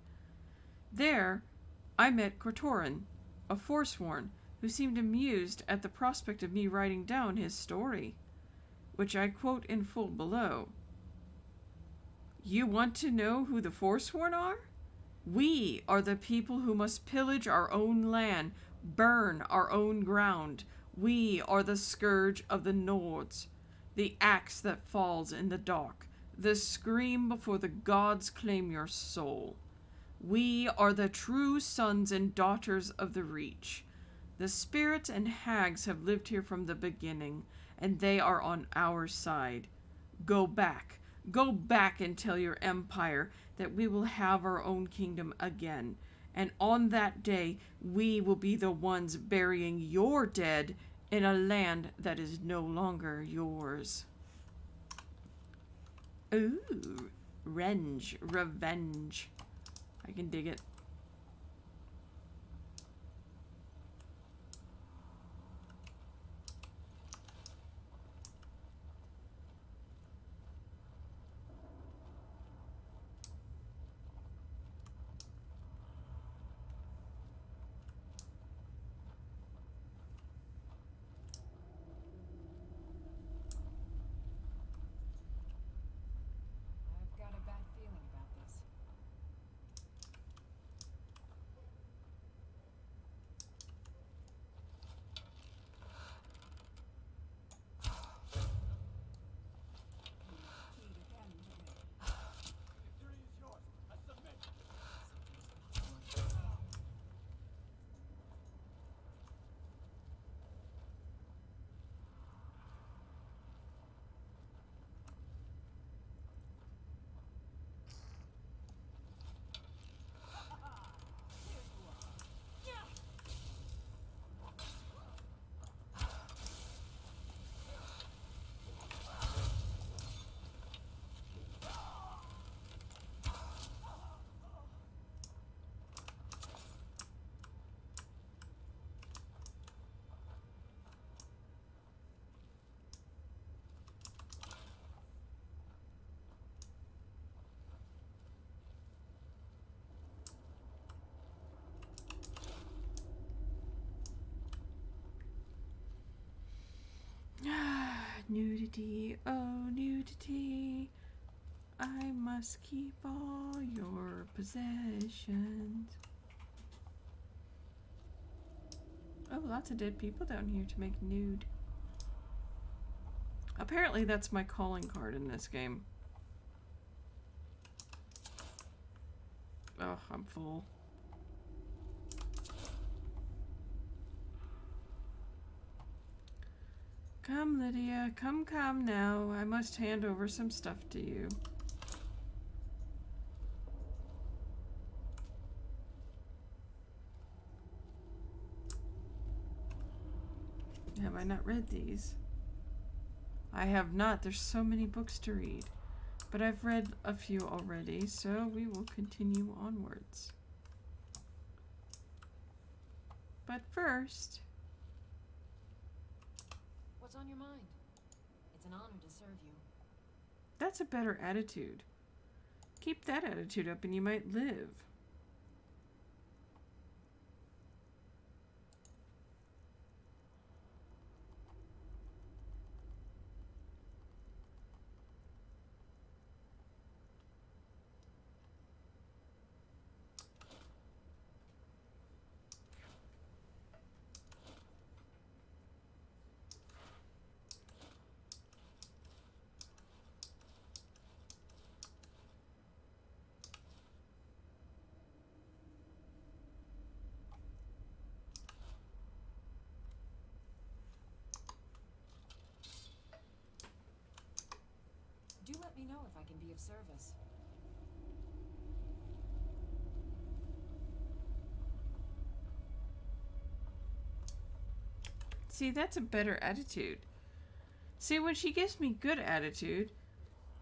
There, I met Kortoran, a Forsworn, who seemed amused at the prospect of me writing down his story, which I quote in full below. You want to know who the Forsworn are? We are the people who must pillage our own land, burn our own ground. We are the scourge of the Nords, the axe that falls in the dark, the scream before the gods claim your soul. We are the true sons and daughters of the Reach. The spirits and hags have lived here from the beginning, and they are on our side. Go back and tell your empire that we will have our own kingdom again. And on that day, we will be the ones burying your dead in a land that is no longer yours. Ooh, revenge. I can dig it. I've got a bad feeling about this. Victory is yours. I submit. Nudity, oh nudity, I must keep all your possessions. Oh, lots of dead people down here to make nude. Apparently that's my calling card in this game. Oh, I'm full. Come, Lydia. Come now. I must hand over some stuff to you. Have I not read these? I have not. There's so many books to read. But I've read a few already, so we will continue onwards. But first... What's on your mind? It's an honor to serve you. That's a better attitude. Keep that attitude up and you might live. Do let me know if I can be of service. See, that's a better attitude. See, when she gives me good attitude,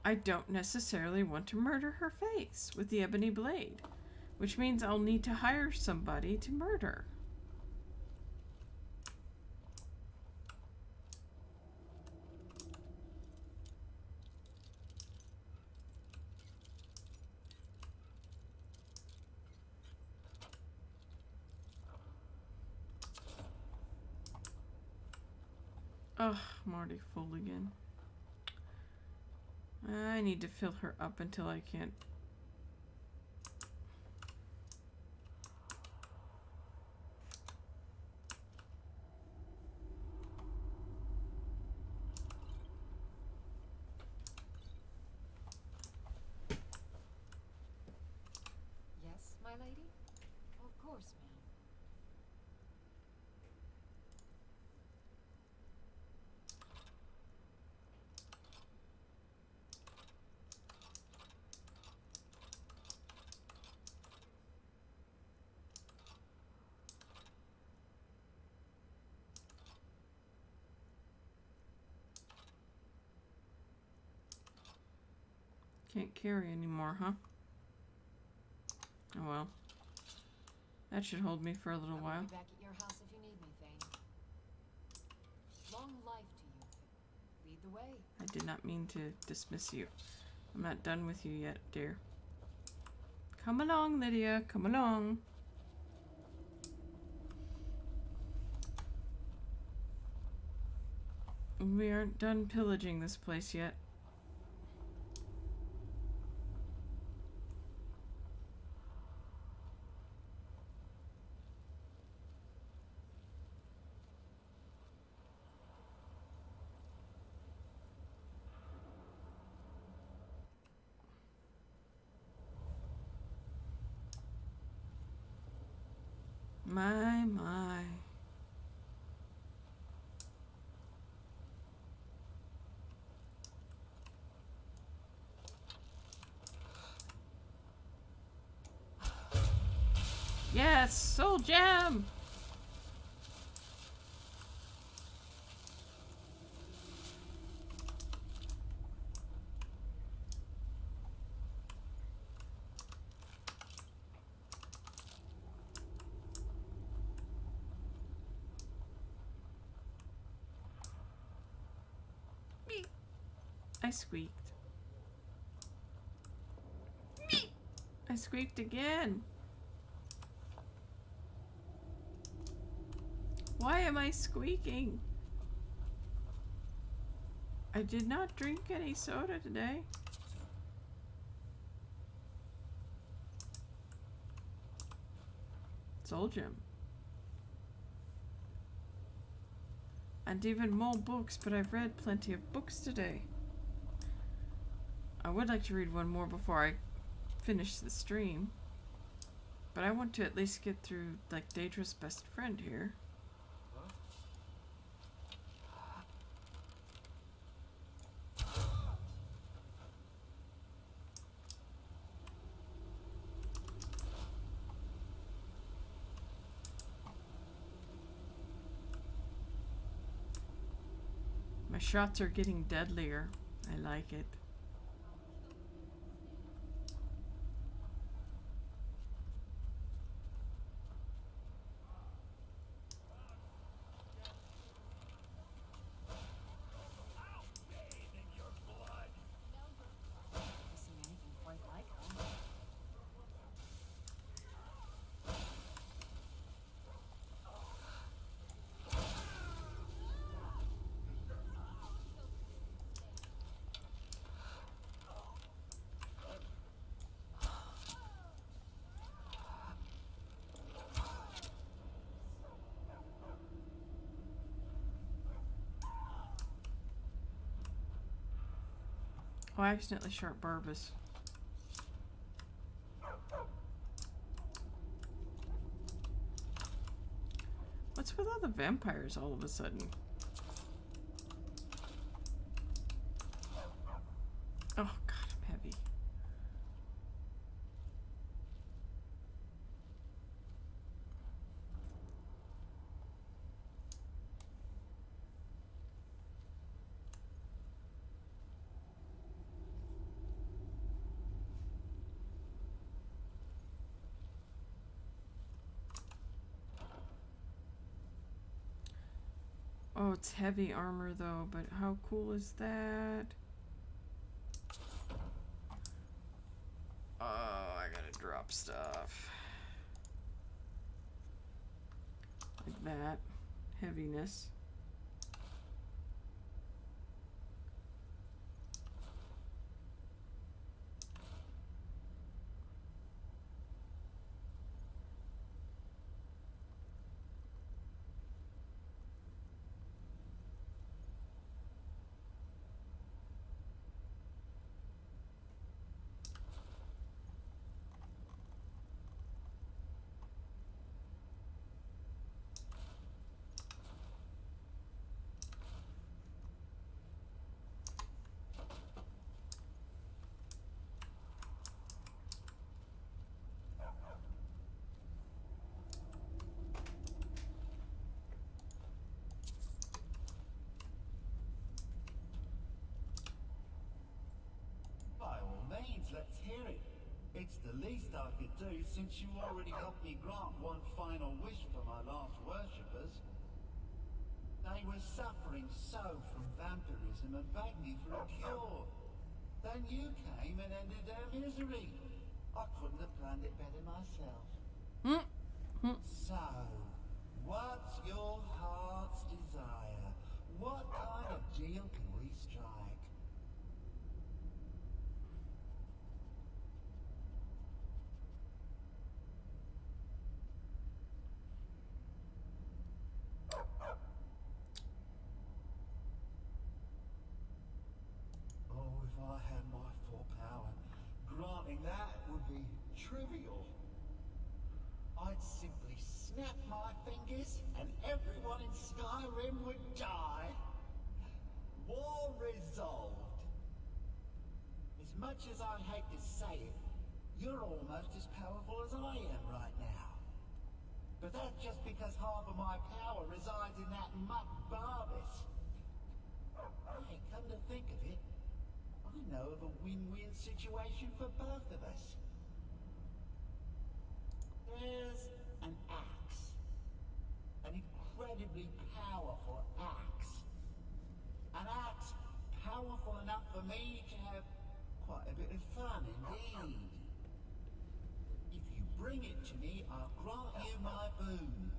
I don't necessarily want to murder her face with the ebony blade, which means I'll need to hire somebody to murder. Ugh, I'm already full again. I need to fill her up until I can't. Yes, my lady? Of course, ma'am. Can't carry anymore, huh? Oh well. That should hold me for a little I while. will be back at your house if you need me, Thane. Long life to you. Lead the way. I did not mean to dismiss you. I'm not done with you yet, dear. Come along, Lydia. Come along. We aren't done pillaging this place yet. My. Yes, soul gem! Beep. I squeaked. Beep. I squeaked again. Why am I squeaking? I did not drink any soda today. Soul gem. And even more books, but I've read plenty of books today. I would like to read one more before I finish the stream. But I want to at least get through, like, Daedra's best friend here. My shots are getting deadlier. I like it. Never seen anything quite like her. Oh, I accidentally shot Barbas. What's with all the vampires all of a sudden? Oh god, I'm heavy. Oh, it's heavy armor though, but how cool is that? Oh, I gotta drop stuff. Like that. Heaviness. let's hear it. It's the least I could do since you already helped me grant one final wish for my last worshippers. They were suffering so from vampirism and begged me for a cure. Then you came and ended their misery. I couldn't have planned it better myself. So, what's your heart's desire? What kind of deal can we strike? Oh, if I had my full power, granting that would be trivial. I'd simply snap my fingers and everyone in Skyrim would die. War resolved. As much as I hate to say it, you're almost as powerful as I am right now. But that's just because half of my power resides in that mutt Barbus. Hey, come to think of it, I know of a win-win situation for both of us. There's an axe. An incredibly powerful axe. An axe powerful enough for me to have quite a bit of fun indeed. If you bring it to me, I'll grant you my boon.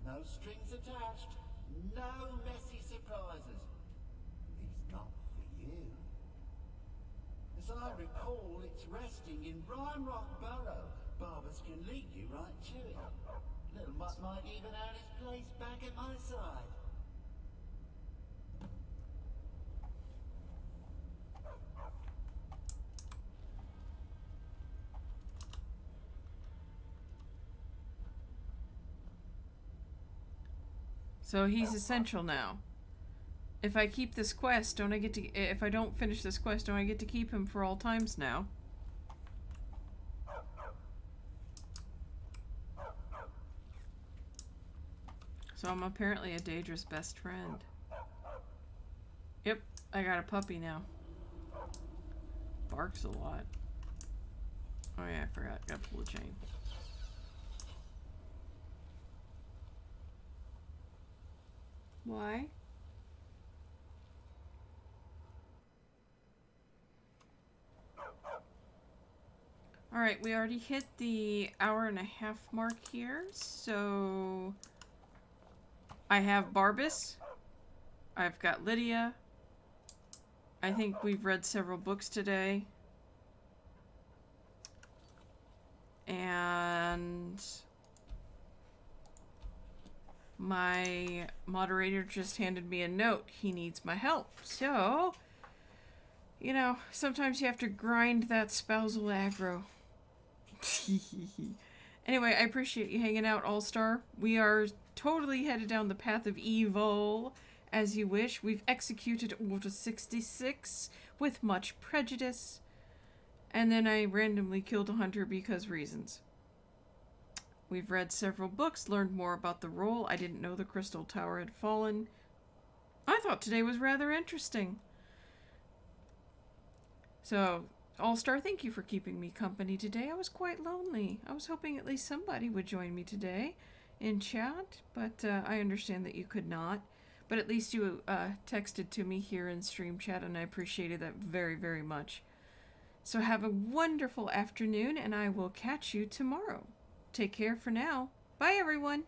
No strings attached, no messy surprises. At least not for you. As I recall, it's resting in Rhymerock Burrow. Barbus can lead you right to it. Little Mutt might even earn his place back at my side. So he's essential now. If I keep this quest, don't I get to... If I don't finish this quest, don't I get to keep him for all times now? So I'm apparently a Daedra's best friend. Yep, I got a puppy now. Barks a lot. Oh yeah, I forgot. Gotta pull the chain. Why? Alright, we already hit the hour-and-a-half mark here, so... I have Barbus. I've got Lydia. I think we've read several books today. And... my moderator just handed me a note. He needs my help. So, you know, sometimes you have to grind that spousal aggro. Anyway, I appreciate you hanging out, All-Star. We are totally headed down the path of evil, as you wish. We've executed Order 66 with much prejudice. And then I randomly killed a hunter because reasons. We've read several books, learned more about the role. I didn't know the Crystal Tower had fallen. I thought today was rather interesting. So, All-Star, thank you for keeping me company today. I was quite lonely. I was hoping at least somebody would join me today in chat, but I understand that you could not. But at least you texted to me here in stream chat, and I appreciated that very, very much. So have a wonderful afternoon, and I will catch you tomorrow. Take care for now. Bye, everyone.